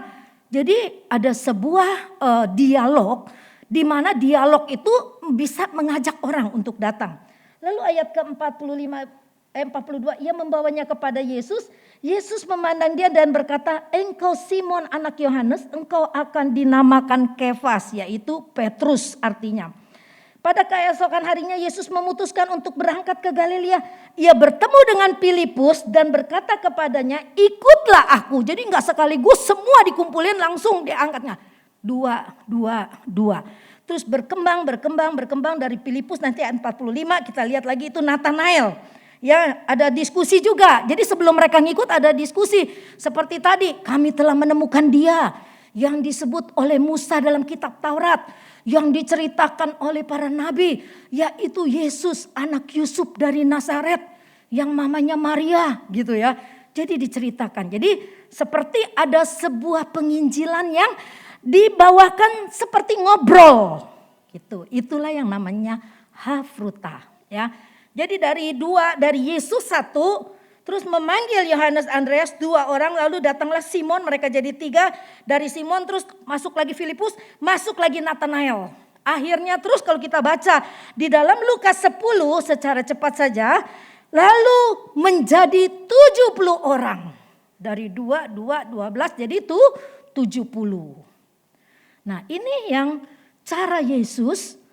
B: Jadi ada sebuah dialog, di mana dialog itu bisa mengajak orang untuk datang. Lalu ayat ke-42, ia membawanya kepada Yesus. Yesus memandang dia dan berkata, engkau Simon anak Yohanes, engkau akan dinamakan Kefas, yaitu Petrus artinya. Pada keesokan harinya Yesus memutuskan untuk berangkat ke Galilea. Ia bertemu dengan Filipus dan berkata kepadanya, ikutlah aku. Jadi enggak sekaligus semua dikumpulin langsung diangkatnya. Dua. Terus berkembang dari Filipus, nanti ayat 45 kita lihat lagi itu Nathanael. Ya, ada diskusi juga. Jadi sebelum mereka ngikut ada diskusi. Seperti tadi, kami telah menemukan dia yang disebut oleh Musa dalam kitab Taurat, yang diceritakan oleh para nabi, yaitu Yesus anak Yusuf dari Nazaret, yang mamanya Maria gitu ya. Jadi diceritakan. Jadi seperti ada sebuah penginjilan yang dibawakan seperti ngobrol gitu. Itulah yang namanya hafruta ya. Jadi dari Yesus 1, terus memanggil Yohanes, Andreas 2 orang, lalu datanglah Simon, mereka jadi 3. Dari Simon terus masuk lagi Filipus, masuk lagi Nathanael. Akhirnya terus kalau kita baca di dalam Lukas 10 secara cepat saja, lalu menjadi 70 orang. Dari 12 jadi itu 70. Nah ini yang cara Yesus.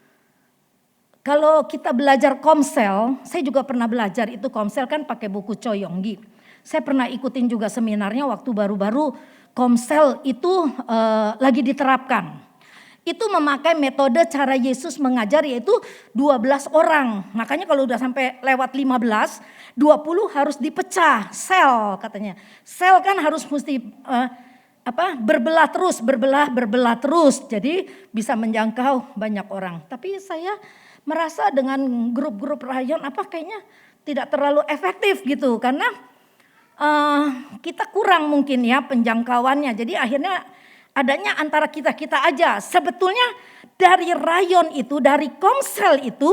B: Kalau kita belajar Komsel, saya juga pernah belajar itu Komsel kan pakai buku Choyonggi. Saya pernah ikutin juga seminarnya waktu baru-baru Komsel itu lagi diterapkan. Itu memakai metode cara Yesus mengajar yaitu 12 orang. Makanya kalau udah sampai lewat 15, 20 harus dipecah sel katanya. Sel kan harus mesti berbelah terus. Jadi bisa menjangkau banyak orang. Tapi saya merasa dengan grup-grup rayon kayaknya tidak terlalu efektif gitu. Karena kita kurang mungkin ya penjangkauannya. Jadi akhirnya adanya antara kita-kita aja. Sebetulnya dari rayon itu, dari Komsel itu,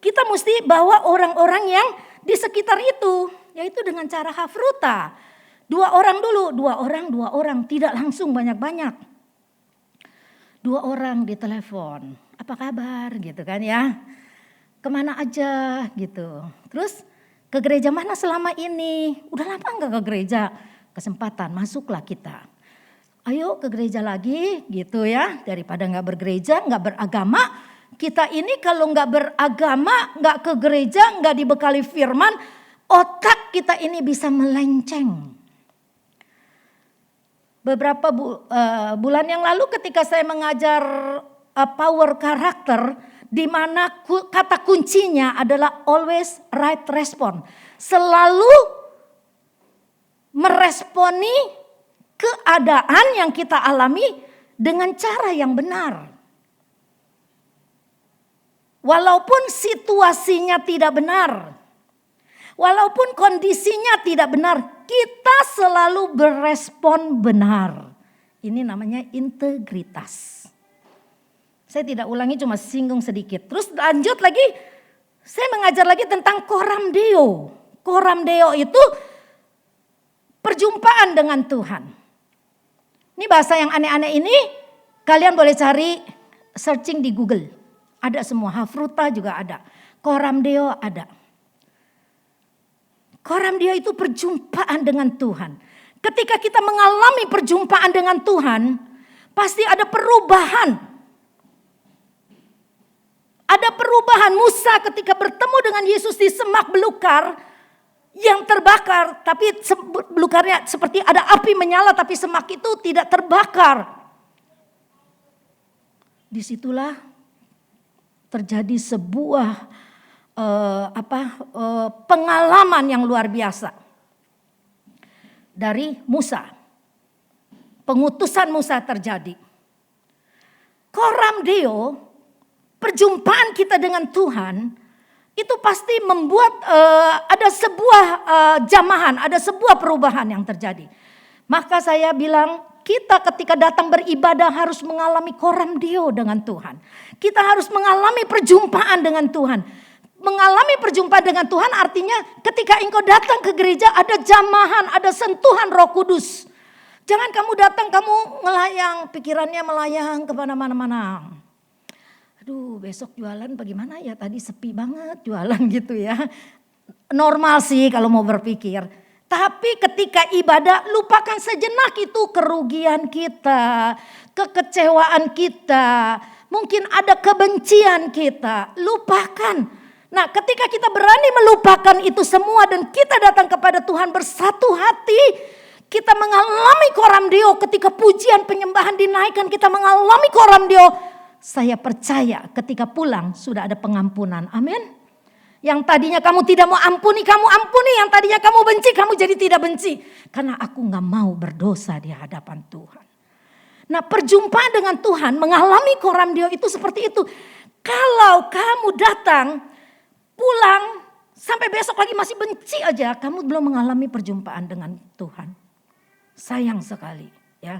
B: kita mesti bawa orang-orang yang di sekitar itu. Yaitu dengan cara hafruta. 2 orang dulu, 2 orang. Tidak langsung banyak-banyak. 2 orang di telepon. Apa kabar gitu kan ya. Kemana aja gitu. Terus ke gereja mana selama ini? Udah lama gak ke gereja? Kesempatan, masuklah kita. Ayo ke gereja lagi gitu ya. Daripada gak bergereja, gak beragama. Kita ini kalau gak beragama, gak ke gereja, gak dibekali firman. Otak kita ini bisa melenceng. Beberapa bulan yang lalu ketika saya mengajar power karakter. Di mana kata kuncinya adalah always right response. Selalu meresponi keadaan yang kita alami dengan cara yang benar. Walaupun situasinya tidak benar. Walaupun kondisinya tidak benar. Kita selalu berespon benar. Ini namanya integritas. Saya tidak ulangi, cuma singgung sedikit. Terus lanjut lagi, saya mengajar lagi tentang Coram Deo. Coram Deo itu perjumpaan dengan Tuhan. Ini bahasa yang aneh-aneh ini kalian boleh cari searching di Google. Ada semua, hafruta juga ada. Coram Deo ada. Coram Deo itu perjumpaan dengan Tuhan. Ketika kita mengalami perjumpaan dengan Tuhan, pasti ada perubahan. Ada perubahan. Musa ketika bertemu dengan Yesus di semak belukar yang terbakar. Tapi belukarnya seperti ada api menyala tapi semak itu tidak terbakar. Disitulah terjadi sebuah pengalaman yang luar biasa. Dari Musa. Pengutusan Musa terjadi. Coram Deo, perjumpaan kita dengan Tuhan itu pasti membuat ada sebuah jamahan, ada sebuah perubahan yang terjadi. Maka saya bilang kita ketika datang beribadah harus mengalami Coram Deo dengan Tuhan. Kita harus mengalami perjumpaan dengan Tuhan. Mengalami perjumpaan dengan Tuhan artinya ketika engkau datang ke gereja ada jamahan, ada sentuhan Roh Kudus. Jangan kamu datang kamu melayang, pikirannya melayang kemana-mana. Aduh besok jualan bagaimana ya, tadi sepi banget jualan gitu ya. Normal sih kalau mau berpikir. Tapi ketika ibadah lupakan sejenak itu kerugian kita, kekecewaan kita, mungkin ada kebencian kita, lupakan. Nah ketika kita berani melupakan itu semua dan kita datang kepada Tuhan bersatu hati, kita mengalami Coram Deo ketika pujian penyembahan dinaikkan, kita mengalami Coram Deo. Saya percaya ketika pulang sudah ada pengampunan. Amin. Yang tadinya kamu tidak mau ampuni, kamu ampuni. Yang tadinya kamu benci, kamu jadi tidak benci. Karena aku gak mau berdosa di hadapan Tuhan. Nah perjumpaan dengan Tuhan mengalami Coram Deo itu seperti itu. Kalau kamu datang, pulang, sampai besok lagi masih benci aja, kamu belum mengalami perjumpaan dengan Tuhan. Sayang sekali ya.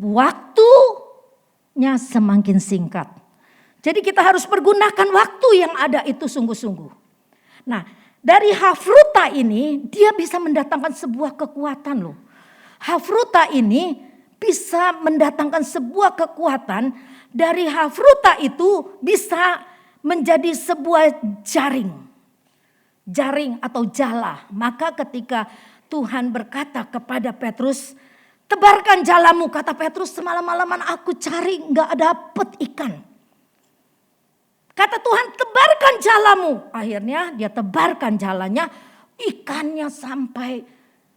B: Waktunya semakin singkat. Jadi kita harus pergunakan waktu yang ada itu sungguh-sungguh. Nah dari hafruta ini dia bisa mendatangkan sebuah kekuatan loh. Hafruta ini bisa mendatangkan sebuah kekuatan. Dari hafruta itu bisa menjadi sebuah jaring. Jaring atau jala. Maka ketika Tuhan berkata kepada Petrus, tebarkan jalamu. Kata Petrus, semalam-malaman aku cari gak dapet ikan. Kata Tuhan, tebarkan jalamu. Akhirnya dia tebarkan jalannya. Ikannya sampai,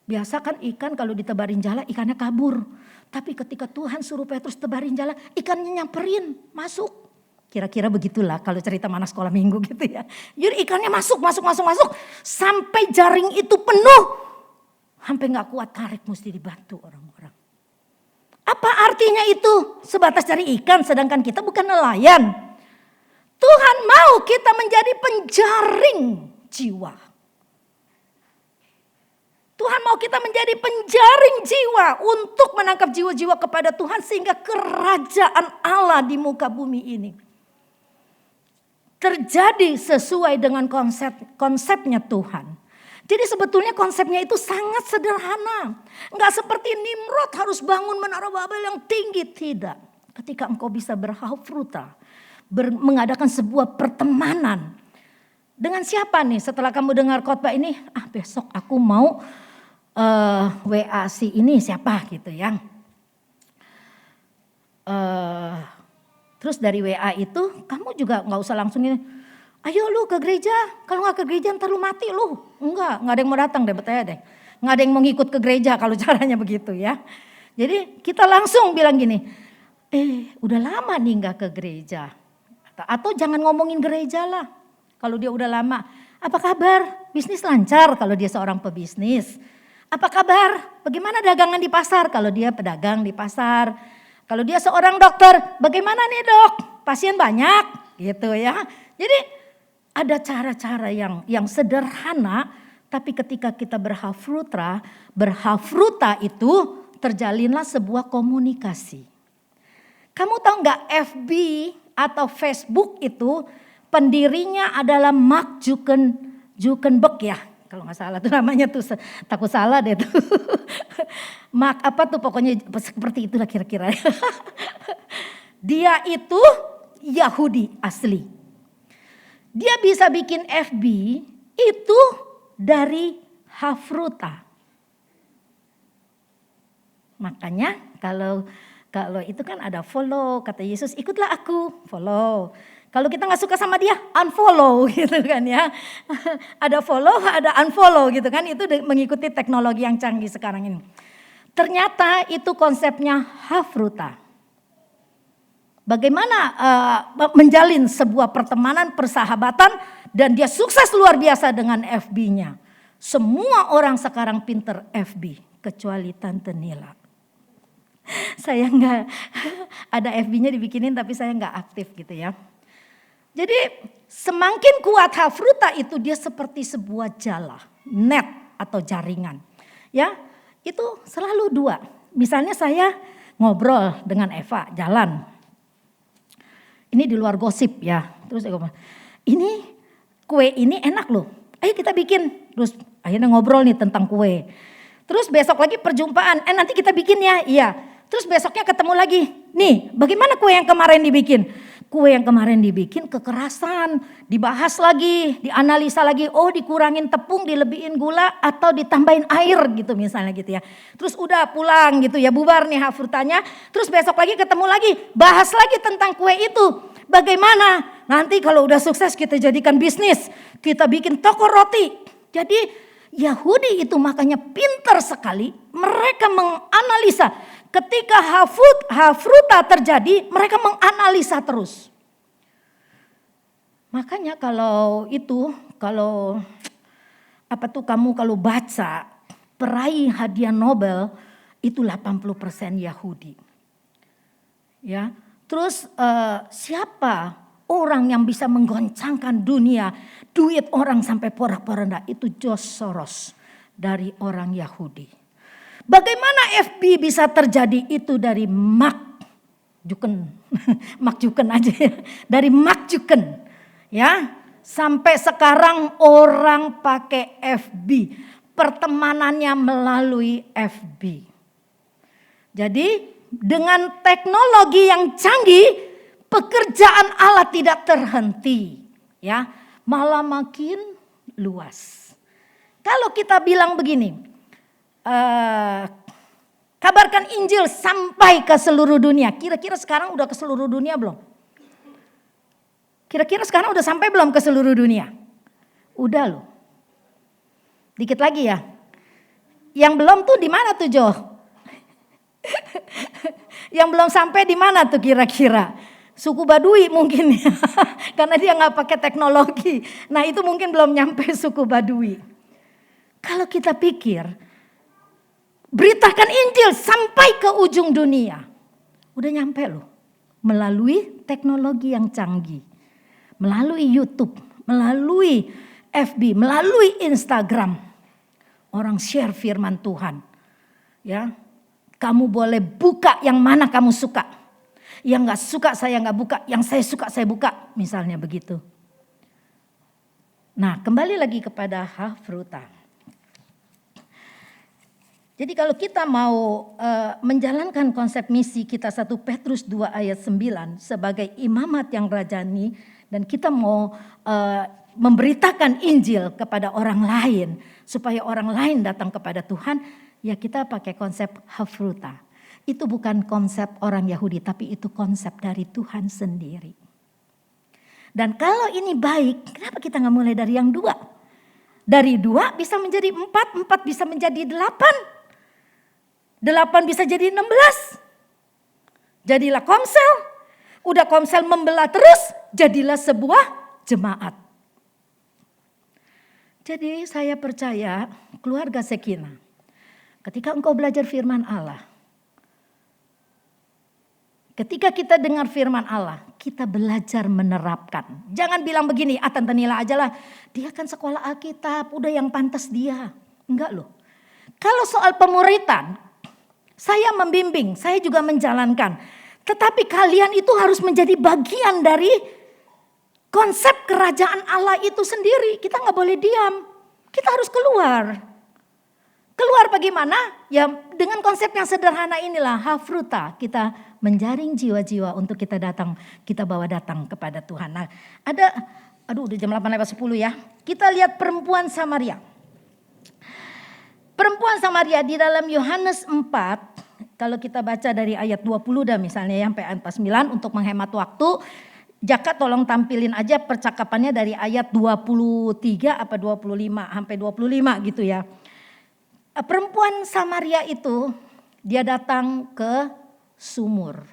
B: biasa kan ikan kalau ditebarin jala ikannya kabur. Tapi ketika Tuhan suruh Petrus tebarin jala, ikannya nyamperin, masuk. Kira-kira begitulah kalau cerita mana sekolah minggu gitu ya. Jadi ikannya masuk. Sampai jaring itu penuh. Sampai gak kuat tarik, mesti dibantu orang-orang. Apa artinya itu? Sebatas cari ikan sedangkan kita bukan nelayan. Tuhan mau kita menjadi penjaring jiwa. Tuhan mau kita menjadi penjaring jiwa untuk menangkap jiwa-jiwa kepada Tuhan sehingga kerajaan Allah di muka bumi ini terjadi sesuai dengan konsepnya Tuhan. Jadi sebetulnya konsepnya itu sangat sederhana. Enggak seperti Nimrod harus bangun menara Babel yang tinggi, tidak. Ketika engkau bisa berhafruta, mengadakan sebuah pertemanan. Dengan siapa nih setelah kamu dengar khotbah ini? Besok aku mau WA si ini siapa gitu ya. Terus dari WA itu kamu juga gak usah langsung ini. Ayo lu ke gereja, kalau gak ke gereja ntar lu mati lu. Enggak ada yang mau datang deh, betanya deh. Gak ada yang mau ngikut ke gereja kalau caranya begitu ya. Jadi kita langsung bilang gini, udah lama nih gak ke gereja. Atau jangan ngomongin gereja lah. Kalau dia udah lama, apa kabar? Bisnis lancar kalau dia seorang pebisnis. Apa kabar? Bagaimana dagangan di pasar? Kalau dia pedagang di pasar. Kalau dia seorang dokter, bagaimana nih dok? Pasien banyak gitu ya. Jadi ada cara-cara yang sederhana, tapi ketika kita berhafruta itu terjalinlah sebuah komunikasi. Kamu tahu nggak FB atau Facebook itu pendirinya adalah Mark Zuckerberg ya. Kalau nggak salah tuh namanya tuh, takut salah deh tuh. Mark apa tuh pokoknya seperti itulah kira-kira. Dia itu Yahudi asli. Dia bisa bikin FB itu dari hafruta. Makanya kalau itu kan ada follow, kata Yesus ikutlah aku, follow. Kalau kita gak suka sama dia, unfollow gitu kan ya. Ada follow, ada unfollow gitu kan. Itu mengikuti teknologi yang canggih sekarang ini. Ternyata itu konsepnya hafruta. Bagaimana menjalin sebuah pertemanan, persahabatan. Dan dia sukses luar biasa dengan FB-nya. Semua orang sekarang pinter FB. Kecuali Tante Nila. Saya gak, ada FB-nya dibikinin tapi saya gak aktif gitu ya. Jadi semakin kuat hafruta itu dia seperti sebuah jala, net atau jaringan. Ya, itu selalu dua. Misalnya saya ngobrol dengan Eva, jalan. Ini di luar gosip ya. Terus saya ngomong, ini kue ini enak loh. Ayo kita bikin. Terus akhirnya ngobrol nih tentang kue. Terus besok lagi perjumpaan. Nanti kita bikin ya. Iya. Terus besoknya ketemu lagi. Nih bagaimana kue yang kemarin dibikin? Kue yang kemarin dibikin kekerasan. Dibahas lagi. Dianalisa lagi. Oh dikurangin tepung, dilebihin gula. Atau ditambahin air gitu misalnya gitu ya. Terus udah pulang gitu ya. Bubar nih hafrutanya. Terus besok lagi ketemu lagi. Bahas lagi tentang kue itu. Bagaimana nanti kalau udah sukses kita jadikan bisnis. Kita bikin toko roti. Jadi Yahudi itu makanya pintar sekali. Mereka menganalisa. Ketika hafruta terjadi, mereka menganalisa terus. Makanya kalau kamu kalau baca peraih hadiah Nobel itu 80% Yahudi. Ya, terus siapa orang yang bisa menggoncangkan dunia, duit orang sampai porak-poranda itu George Soros dari orang Yahudi. Bagaimana FB bisa terjadi itu dari Mark Zuckerberg aja ya. Dari Mark Zuckerberg ya. Sampai sekarang orang pakai FB. Pertemanannya melalui FB. Jadi dengan teknologi yang canggih pekerjaan Allah tidak terhenti ya. Malah makin luas. Kalau kita bilang begini. Kabarkan Injil sampai ke seluruh dunia. Kira-kira sekarang udah ke seluruh dunia belum? Kira-kira sekarang udah sampai belum ke seluruh dunia? Udah loh. Dikit lagi ya. Yang belum tuh di mana tuh Jo? Yang belum sampai di mana tuh kira-kira? Suku Baduy mungkin ya. Karena dia nggak pakai teknologi. Nah itu mungkin belum nyampe suku Baduy. Kalau kita pikir, beritakan Injil sampai ke ujung dunia. Udah nyampe loh. Melalui teknologi yang canggih. Melalui YouTube, melalui FB, melalui Instagram. Orang share firman Tuhan. Ya, kamu boleh buka yang mana kamu suka. Yang gak suka saya gak buka, yang saya suka saya buka. Misalnya begitu. Nah kembali lagi kepada Hafruta. Jadi kalau kita mau menjalankan konsep misi kita 1 Petrus 2 ayat 9 sebagai imamat yang rajani. Dan kita mau memberitakan Injil kepada orang lain supaya orang lain datang kepada Tuhan, ya kita pakai konsep Hafruta. Itu bukan konsep orang Yahudi, tapi itu konsep dari Tuhan sendiri. Dan kalau ini baik, kenapa kita nggak mulai dari yang 2? Dari 2 bisa menjadi 4, 4 bisa menjadi 8, 8 bisa jadi 16. Jadilah komsel, udah komsel membelah terus, jadilah sebuah jemaat. Jadi saya percaya keluarga Sekina, ketika engkau belajar firman Allah, ketika kita dengar firman Allah, kita belajar menerapkan. Jangan bilang begini, Tante Nila aja lah, dia kan sekolah Alkitab, udah yang pantas dia. Enggak loh. Kalau soal pemuritan, saya membimbing, saya juga menjalankan. Tetapi kalian itu harus menjadi bagian dari konsep kerajaan Allah itu sendiri. Kita gak boleh diam. Kita harus keluar. Keluar bagaimana? Ya dengan konsep yang sederhana inilah. Hafruta. Kita menjaring jiwa-jiwa untuk kita datang. Kita bawa datang kepada Tuhan. Nah udah jam 8:10 ya. Kita lihat perempuan Samaria. Perempuan Samaria di dalam Yohanes 4. Kalau kita baca dari ayat 20 dah misalnya ya, sampai ayat 49 untuk menghemat waktu. Jaka tolong tampilin aja percakapannya dari ayat 23 apa 25 sampai 25 gitu ya. Perempuan Samaria itu dia datang ke sumur.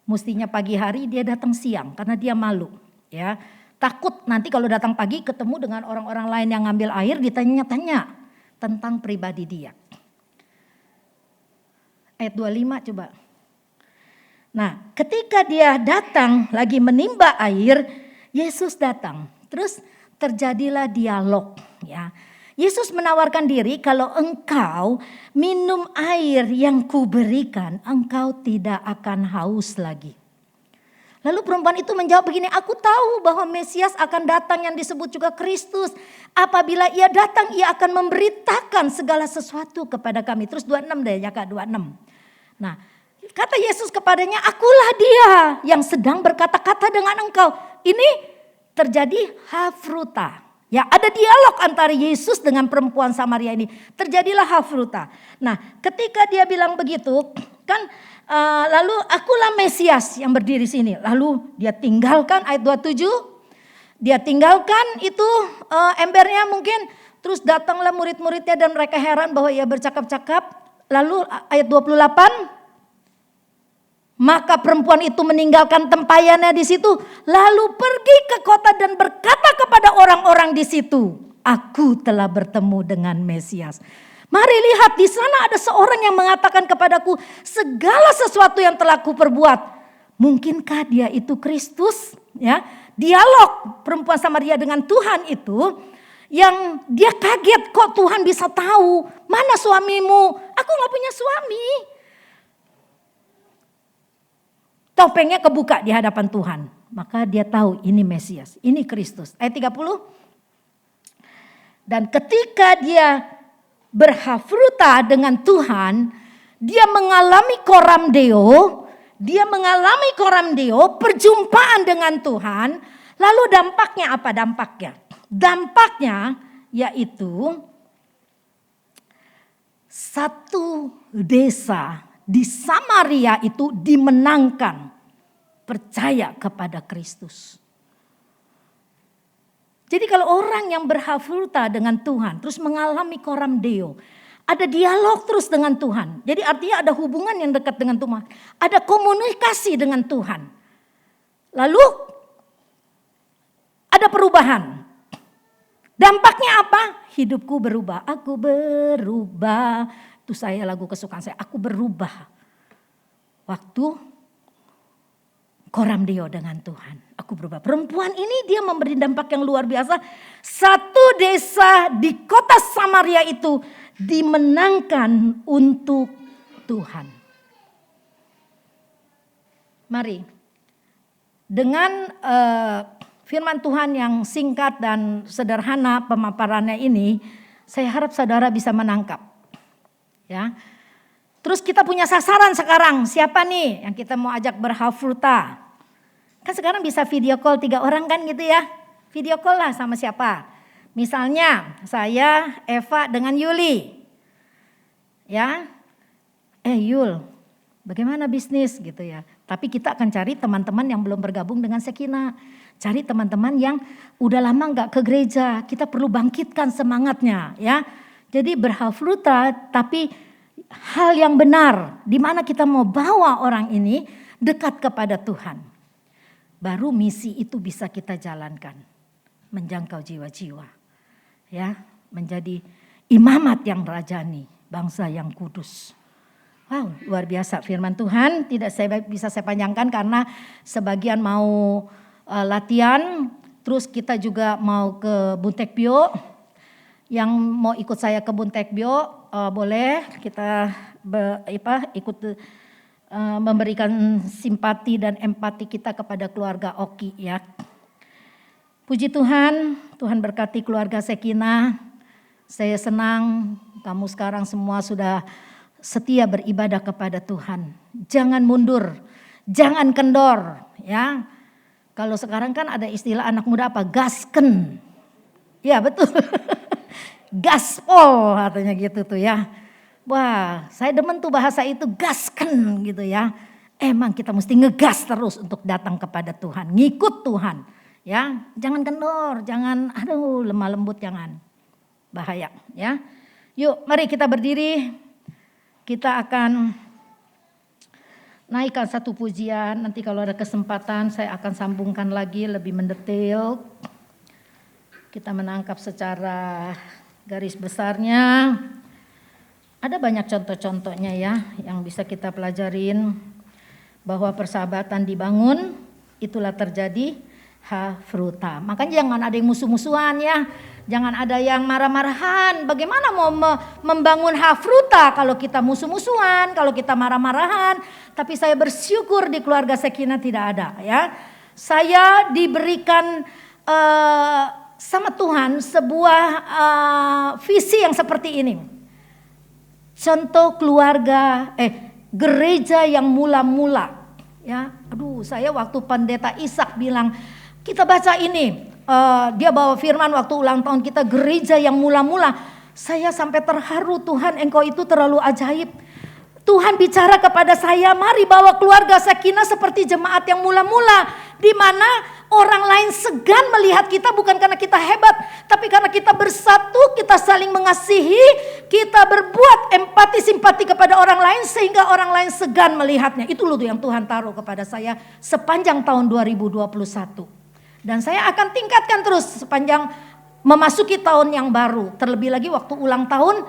B: Mestinya pagi hari, dia datang siang karena dia malu ya. Takut nanti kalau datang pagi ketemu dengan orang-orang lain yang ngambil air, ditanya-tanya tentang pribadi dia. Ayat 25 coba. Nah, ketika dia datang lagi menimba air, Yesus datang. Terus terjadilah dialog ya. Yesus menawarkan diri, kalau engkau minum air yang kuberikan, engkau tidak akan haus lagi. Lalu perempuan itu menjawab begini, aku tahu bahwa Mesias akan datang yang disebut juga Kristus. Apabila ia datang, ia akan memberitakan segala sesuatu kepada kami. Terus 26 deh ya Kak, 26. Nah, kata Yesus kepadanya, akulah dia yang sedang berkata-kata dengan engkau. Ini terjadi Hafruta. Ya, ada dialog antara Yesus dengan perempuan Samaria ini. Terjadilah Hafruta. Nah, ketika dia bilang begitu, kan lalu akulah Mesias yang berdiri sini. Lalu dia tinggalkan ayat 27. Dia tinggalkan itu embernya mungkin. Terus datanglah murid-muridnya dan mereka heran bahwa ia bercakap-cakap. Lalu ayat 28. Maka perempuan itu meninggalkan tempayannya di situ, lalu pergi ke kota dan berkata kepada orang-orang di situ, aku telah bertemu dengan Mesias. Mari lihat, di sana ada seorang yang mengatakan kepadaku, segala sesuatu yang telah kuperbuat. Mungkinkah dia itu Kristus? Ya, dialog perempuan Samaria dengan Tuhan itu, yang dia kaget, kok Tuhan bisa tahu mana suamimu? Aku gak punya suami. Topengnya kebuka di hadapan Tuhan. Maka dia tahu ini Mesias, ini Kristus. Ayat 30. Dan ketika dia berhafruta dengan Tuhan, dia mengalami koram deo, perjumpaan dengan Tuhan. Lalu dampaknya apa dampaknya? Dampaknya yaitu satu desa di Samaria itu dimenangkan percaya kepada Kristus. Jadi kalau orang yang berhafruta dengan Tuhan, terus mengalami koram deo, ada dialog terus dengan Tuhan. Jadi artinya ada hubungan yang dekat dengan Tuhan. Ada komunikasi dengan Tuhan. Lalu ada perubahan. Dampaknya apa? Hidupku berubah, aku berubah. Itu saya lagu kesukaan saya, aku berubah. Waktu koram deo dengan Tuhan, aku berubah. Perempuan ini dia memberi dampak yang luar biasa. Satu desa di kota Samaria itu dimenangkan untuk Tuhan. Mari, dengan firman Tuhan yang singkat dan sederhana pemaparannya ini, saya harap saudara bisa menangkap. Ya. Terus kita punya sasaran sekarang, siapa nih yang kita mau ajak berhafruta? Kan sekarang bisa video call 3 orang kan gitu ya. Video call lah sama siapa? Misalnya saya, Eva dengan Yuli. Ya, Yul, bagaimana bisnis gitu ya. Tapi kita akan cari teman-teman yang belum bergabung dengan Sekina. Cari teman-teman yang udah lama gak ke gereja. Kita perlu bangkitkan semangatnya ya. Jadi berhafruta tapi hal yang benar, di mana kita mau bawa orang ini dekat kepada Tuhan. Baru misi itu bisa kita jalankan, menjangkau jiwa-jiwa, ya, menjadi imamat yang rajani, bangsa yang kudus. Wow, luar biasa firman Tuhan. Tidak bisa saya panjangkan karena sebagian mau latihan, terus kita juga mau ke Buntekbio. Yang mau ikut saya ke Buntekbio boleh kita ikut memberikan simpati dan empati kita kepada keluarga Oki ya. Puji Tuhan, Tuhan berkati keluarga Sekina. Saya senang kamu sekarang semua sudah setia beribadah kepada Tuhan. Jangan mundur, jangan kendor ya. Kalau sekarang kan ada istilah anak muda apa? Gasken. Ya betul. Gaspol katanya gitu tuh ya. Wah, saya demen tuh bahasa itu, gasken gitu ya. Emang kita mesti ngegas terus untuk datang kepada Tuhan, ngikut Tuhan. Ya, jangan kendor, jangan lemah lembut, jangan. Bahaya ya. Yuk, mari kita berdiri. Kita akan naikkan satu pujian. Nanti kalau ada kesempatan saya akan sambungkan lagi lebih mendetail. Kita menangkap secara garis besarnya. Ada banyak contoh-contohnya ya yang bisa kita pelajarin. Bahwa persahabatan dibangun, itulah terjadi hafruta. Makanya jangan ada yang musuh-musuhan ya. Jangan ada yang marah-marahan. Bagaimana mau membangun hafruta kalau kita musuh-musuhan, kalau kita marah-marahan. Tapi saya bersyukur di keluarga Sekina tidak ada ya. Saya diberikan sama Tuhan sebuah visi yang seperti ini. Contoh keluarga, gereja yang mula-mula. Ya, aduh, saya waktu Pendeta Ishak bilang, kita baca ini. Dia bawa firman waktu ulang tahun kita, gereja yang mula-mula. Saya sampai terharu, Tuhan engkau itu terlalu ajaib. Tuhan bicara kepada saya, mari bawa keluarga Sekina seperti jemaat yang mula-mula. Di mana orang lain segan melihat kita bukan karena kita hebat. Tapi karena kita bersatu, kita saling mengasihi. Kita berbuat empati simpati kepada orang lain sehingga orang lain segan melihatnya. Itu loh yang Tuhan taruh kepada saya sepanjang tahun 2021. Dan saya akan tingkatkan terus sepanjang memasuki tahun yang baru. Terlebih lagi waktu ulang tahun,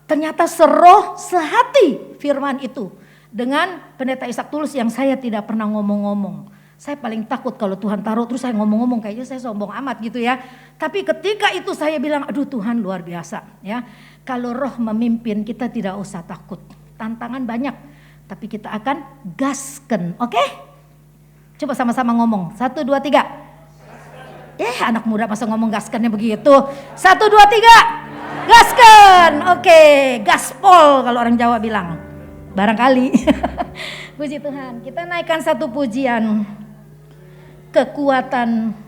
B: ternyata seroh sehati firman itu. Dengan Pendeta Ishak Tulus yang saya tidak pernah ngomong-ngomong. Saya paling takut kalau Tuhan taruh terus saya ngomong-ngomong, kayaknya saya sombong amat gitu ya. Tapi ketika itu saya bilang, aduh Tuhan luar biasa ya. Kalau roh memimpin kita tidak usah takut. Tantangan banyak, tapi kita akan gasken, oke? Coba sama-sama ngomong, 1, 2, 3. Anak muda masa ngomong gaskennya begitu. 1, 2, 3. Gasken, oke, gaspol kalau orang Jawa bilang. Barangkali. Puji Tuhan, kita naikkan satu pujian. Kekuatan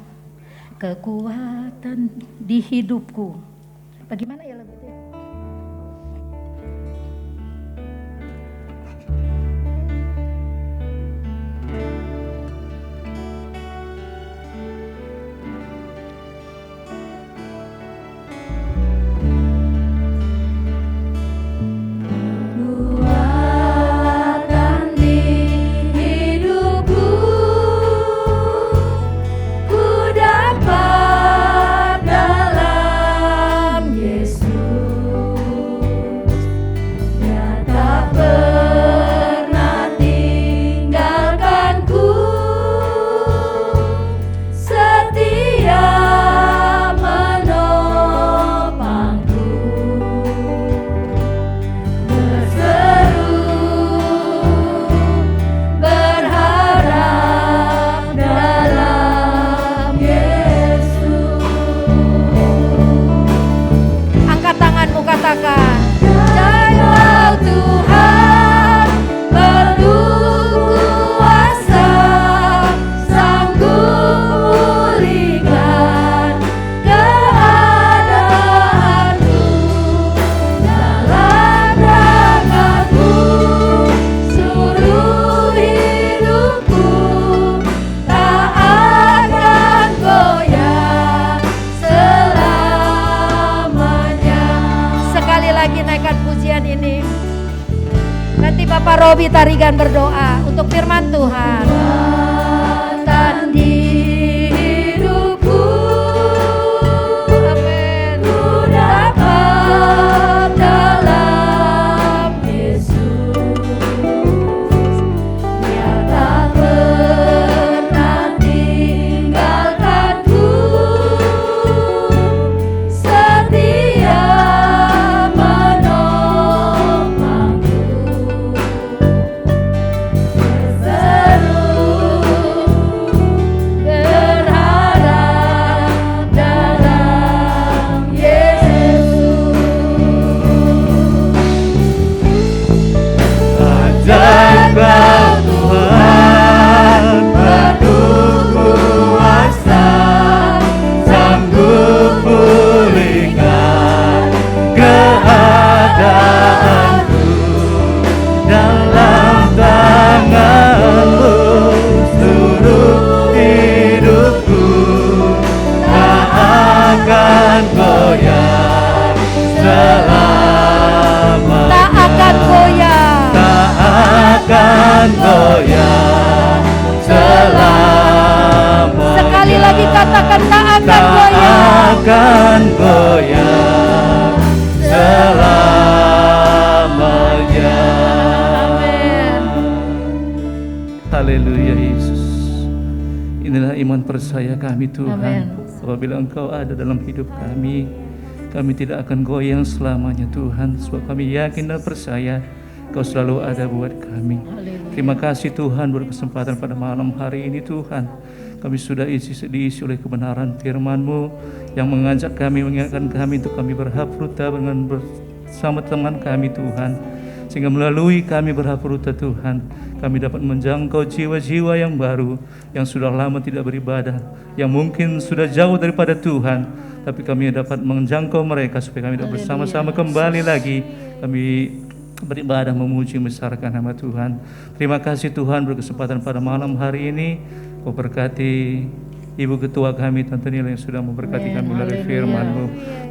B: di hidupku. Bagaimana ya lagu itu? katakan, Engkau Tuhan penuh kuasa, sanggup pulihkan keadaanku, dalam tangan-Mu seluruh hidupku tak akan goyah selamanya. Sekali lagi naikkan pujian ini. Nanti Bapak Robi Tarigan berdoa untuk firman Tuhan. Kekuatan di hidupku, amin, ku dapat dalam Yesus. Dia tak pernah tinggalkanku, setia menolongku, berharap dalam Yesus.
F: Ajaib Tuhan penuh kuasa, sanggup pulihkan keadaanku, dalam tangan-Mu seluruh hidupku tak akan goyah selamanya.
B: Tak akan goyah.
F: Tak akan goyah selamanya.
B: Sekali lagi katakan, tak akan
F: Tak
B: goyah.
F: akan goyah selamanya.
B: Amin.
F: Haleluya Yesus. Inilah iman percaya kami Tuhan.
B: Amin.
F: Apabila Engkau ada dalam hidup kami, kami tidak akan goyang selamanya Tuhan. Sebab kami yakin dan percaya Engkau selalu ada buat kami. Terima kasih Tuhan buat kesempatan pada malam hari ini Tuhan. Kami sudah diisi oleh kebenaran firman-Mu yang mengajak kami, mengingatkan kami untuk kami berhafruta dengan bersama teman kami Tuhan. Sehingga melalui kami berhafruta Tuhan, kami dapat menjangkau jiwa-jiwa yang baru, yang sudah lama tidak beribadah, yang mungkin sudah jauh daripada Tuhan, tapi kami dapat menjangkau mereka supaya kami dapat bersama-sama kembali lagi kami beribadah, memuji, membesarkan nama Tuhan. Terima kasih Tuhan berkesempatan pada malam hari ini. Kau berkati Ibu Ketua kami Tante Nila yang sudah memberkati kami melalui firman-Mu.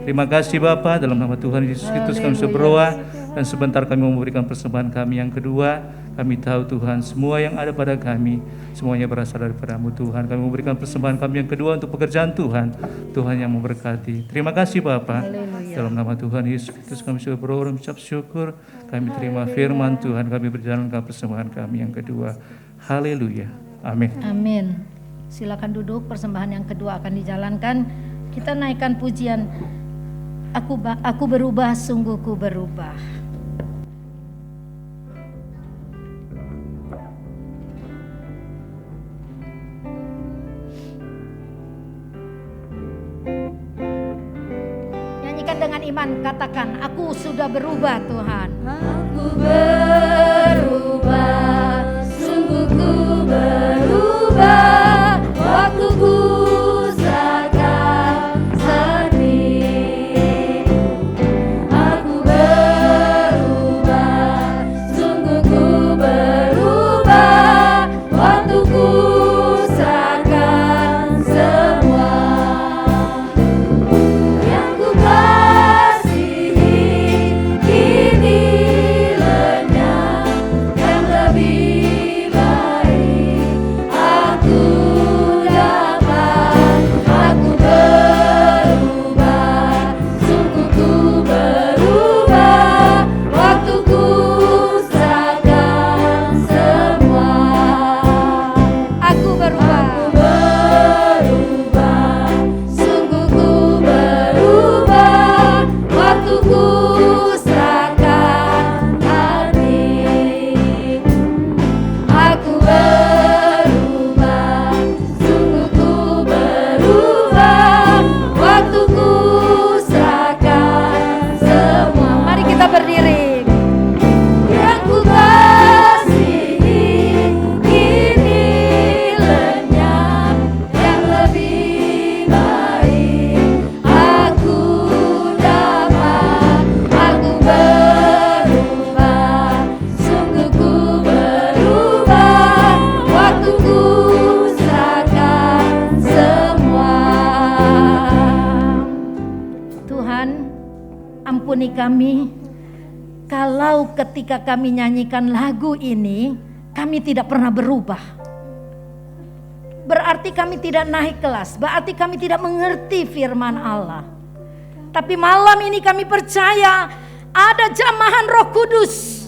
F: Terima kasih Bapa, dalam nama Tuhan Yesus Kristus kami sudah berdoa, dan sebentar kami memberikan persembahan kami yang kedua. Kami tahu Tuhan, semua yang ada pada kami semuanya berasal daripada-Mu Tuhan. Kami memberikan persembahan kami yang kedua untuk pekerjaan Tuhan. Tuhan yang memberkati. Terima kasih Bapa. Dalam nama Tuhan Yesus Kristus kami sudah berdoa, mengucap syukur. Kami terima firman Tuhan, kami berjalankan persembahan kami yang kedua. Haleluya. Amin.
B: Amin. Silakan duduk, persembahan yang kedua akan dijalankan. Kita naikkan pujian, Aku berubah, sungguh ku berubah. Nyanyikan dengan iman, katakan, aku sudah berubah Tuhan. Aku berubah, sungguh ku berubah, waktuku seakan sendiriku. Aku berubah, sungguh ku berubah, waktuku seakan semua yang ku kasihi kini lenyap. Ampuni kami kalau ketika kami nyanyikan lagu ini kami tidak pernah berubah. Berarti kami tidak naik kelas, berarti kami tidak mengerti firman Allah. Tapi malam ini kami percaya ada jamahan Roh Kudus.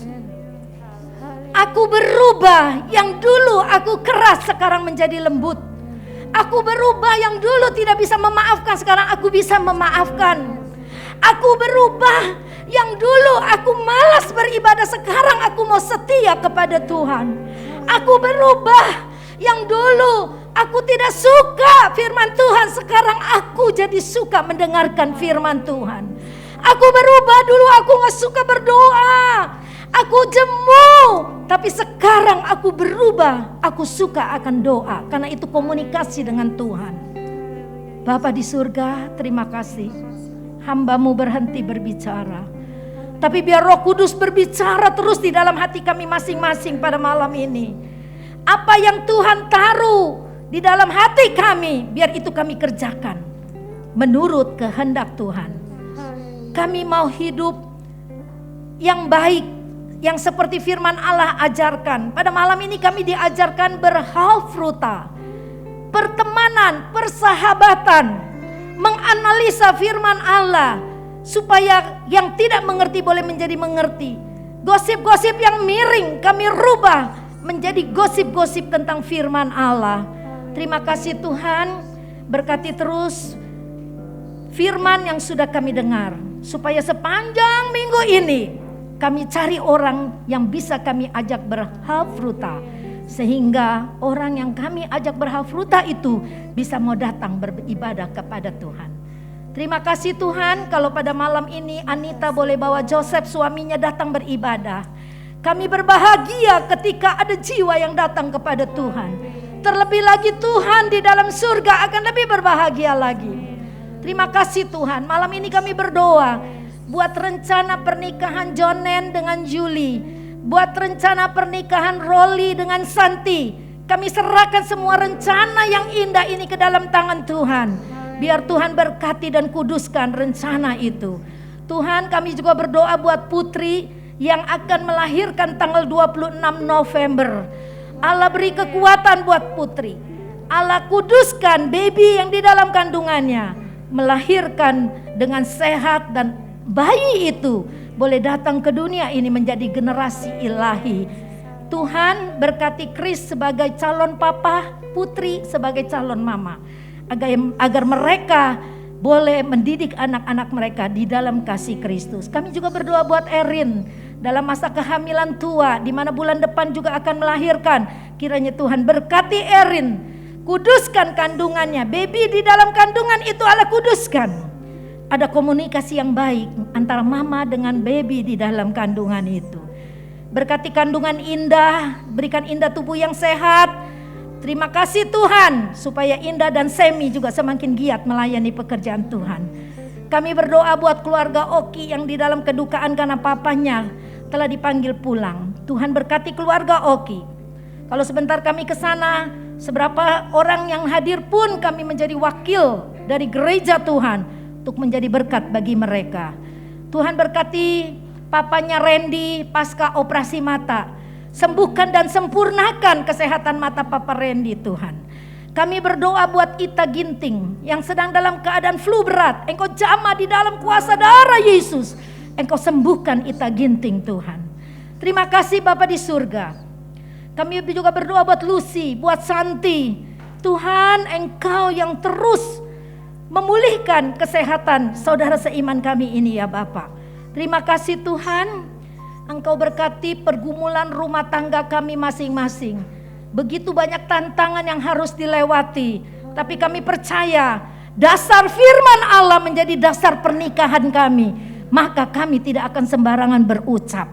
B: Aku berubah, yang dulu aku keras sekarang menjadi lembut. Aku berubah, yang dulu tidak bisa memaafkan sekarang aku bisa memaafkan. Aku berubah, yang dulu aku malas beribadah sekarang aku mau setia kepada Tuhan. Aku berubah, yang dulu aku tidak suka firman Tuhan, sekarang aku jadi suka mendengarkan firman Tuhan. Aku berubah, dulu aku gak suka berdoa, aku jemu, tapi sekarang aku berubah, aku suka akan doa, karena itu komunikasi dengan Tuhan. Bapa di surga, terima kasih, hamba-Mu berhenti berbicara, tapi biar Roh Kudus berbicara terus di dalam hati kami masing-masing pada malam ini. Apa yang Tuhan taruh di dalam hati kami, biar itu kami kerjakan menurut kehendak Tuhan. Kami mau hidup yang baik, yang seperti firman Allah ajarkan. Pada malam ini kami diajarkan berhalfruta, pertemanan, persahabatan, menganalisa firman Allah, supaya yang tidak mengerti boleh menjadi mengerti. Gosip-gosip yang miring kami rubah menjadi gosip-gosip tentang firman Allah. Terima kasih Tuhan, berkati terus firman yang sudah kami dengar, supaya sepanjang minggu ini kami cari orang yang bisa kami ajak berhalfruta, sehingga orang yang kami ajak berhalfruta itu bisa mau datang beribadah kepada Tuhan. Terima kasih Tuhan, kalau pada malam ini Anita boleh bawa Joseph suaminya datang beribadah. Kami berbahagia ketika ada jiwa yang datang kepada Tuhan. Terlebih lagi Tuhan di dalam surga akan lebih berbahagia lagi. Terima kasih Tuhan, malam ini kami berdoa buat rencana pernikahan Jonen dengan Julie, buat rencana pernikahan Rolly dengan Santi. Kami serahkan semua rencana yang indah ini ke dalam tangan Tuhan. Biar Tuhan berkati dan kuduskan rencana itu. Tuhan, kami juga berdoa buat Putri yang akan melahirkan tanggal 26 November. Allah beri kekuatan buat Putri. Allah kuduskan baby yang di dalam kandungannya, melahirkan dengan sehat, dan bayi itu boleh datang ke dunia ini menjadi generasi ilahi. Tuhan berkati Chris sebagai calon papa, Putri sebagai calon mama, agar mereka boleh mendidik anak-anak mereka di dalam kasih Kristus. Kami juga berdoa buat Erin dalam masa kehamilan tua, di mana bulan depan juga akan melahirkan. Kiranya Tuhan berkati Erin, kuduskan kandungannya. Baby di dalam kandungan itu Allah kuduskan. Ada komunikasi yang baik antara mama dengan baby di dalam kandungan itu. Berkati kandungan Indah, berikan Indah tubuh yang sehat. Terima kasih Tuhan, supaya Indah dan Semi juga semakin giat melayani pekerjaan Tuhan. Kami berdoa buat keluarga Oki yang di dalam kedukaan karena papanya telah dipanggil pulang. Tuhan berkati keluarga Oki. Kalau sebentar kami ke sana, seberapa orang yang hadir pun kami menjadi wakil dari gereja Tuhan untuk menjadi berkat bagi mereka. Tuhan berkati papanya Randy pasca operasi mata. Sembuhkan dan sempurnakan kesehatan mata Papa Randy Tuhan. Kami berdoa buat Ita Ginting yang sedang dalam keadaan flu berat. Engkau jamah di dalam kuasa darah Yesus. Engkau sembuhkan Ita Ginting Tuhan. Terima kasih Bapa di surga. Kami juga berdoa buat Lucy, buat Santi. Tuhan, Engkau yang terus memulihkan kesehatan saudara seiman kami ini ya Bapa. Terima kasih Tuhan, Engkau berkati pergumulan rumah tangga kami masing-masing. Begitu banyak tantangan yang harus dilewati, tapi kami percaya dasar firman Allah menjadi dasar pernikahan kami. Maka kami tidak akan sembarangan berucap.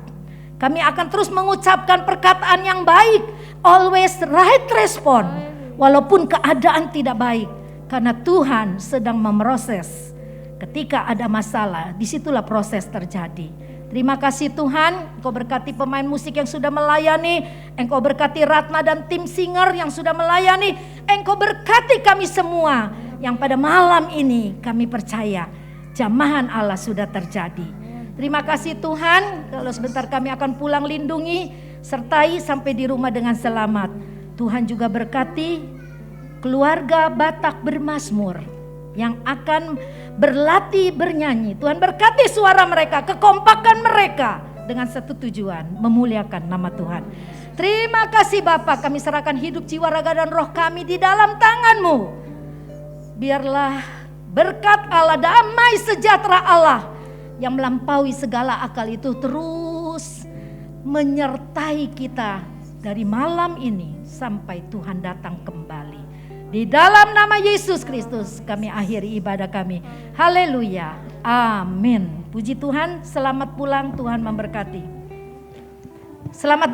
B: Kami akan terus mengucapkan perkataan yang baik, always right respond, walaupun keadaan tidak baik, karena Tuhan sedang memproses. Ketika ada masalah, disitulah proses terjadi. Terima kasih Tuhan, Engkau berkati pemain musik yang sudah melayani, Engkau berkati Ratna dan tim singer yang sudah melayani, Engkau berkati kami semua yang pada malam ini kami percaya jamahan Allah sudah terjadi. Terima kasih Tuhan, kalau sebentar kami akan pulang, lindungi, sertai sampai di rumah dengan selamat. Tuhan juga berkati keluarga Batak Bermazmur yang akan berlatih bernyanyi. Tuhan berkati suara mereka, kekompakan mereka dengan satu tujuan, memuliakan nama Tuhan. Terima kasih Bapa, kami serahkan hidup, jiwa, raga dan roh kami di dalam tangan-Mu. Biarlah berkat Allah, damai sejahtera Allah yang melampaui segala akal itu terus menyertai kita dari malam ini sampai Tuhan datang kembali. Di dalam nama Yesus Kristus kami akhiri ibadah kami. Haleluya. Amin. Puji Tuhan, selamat pulang, Tuhan memberkati. Selamat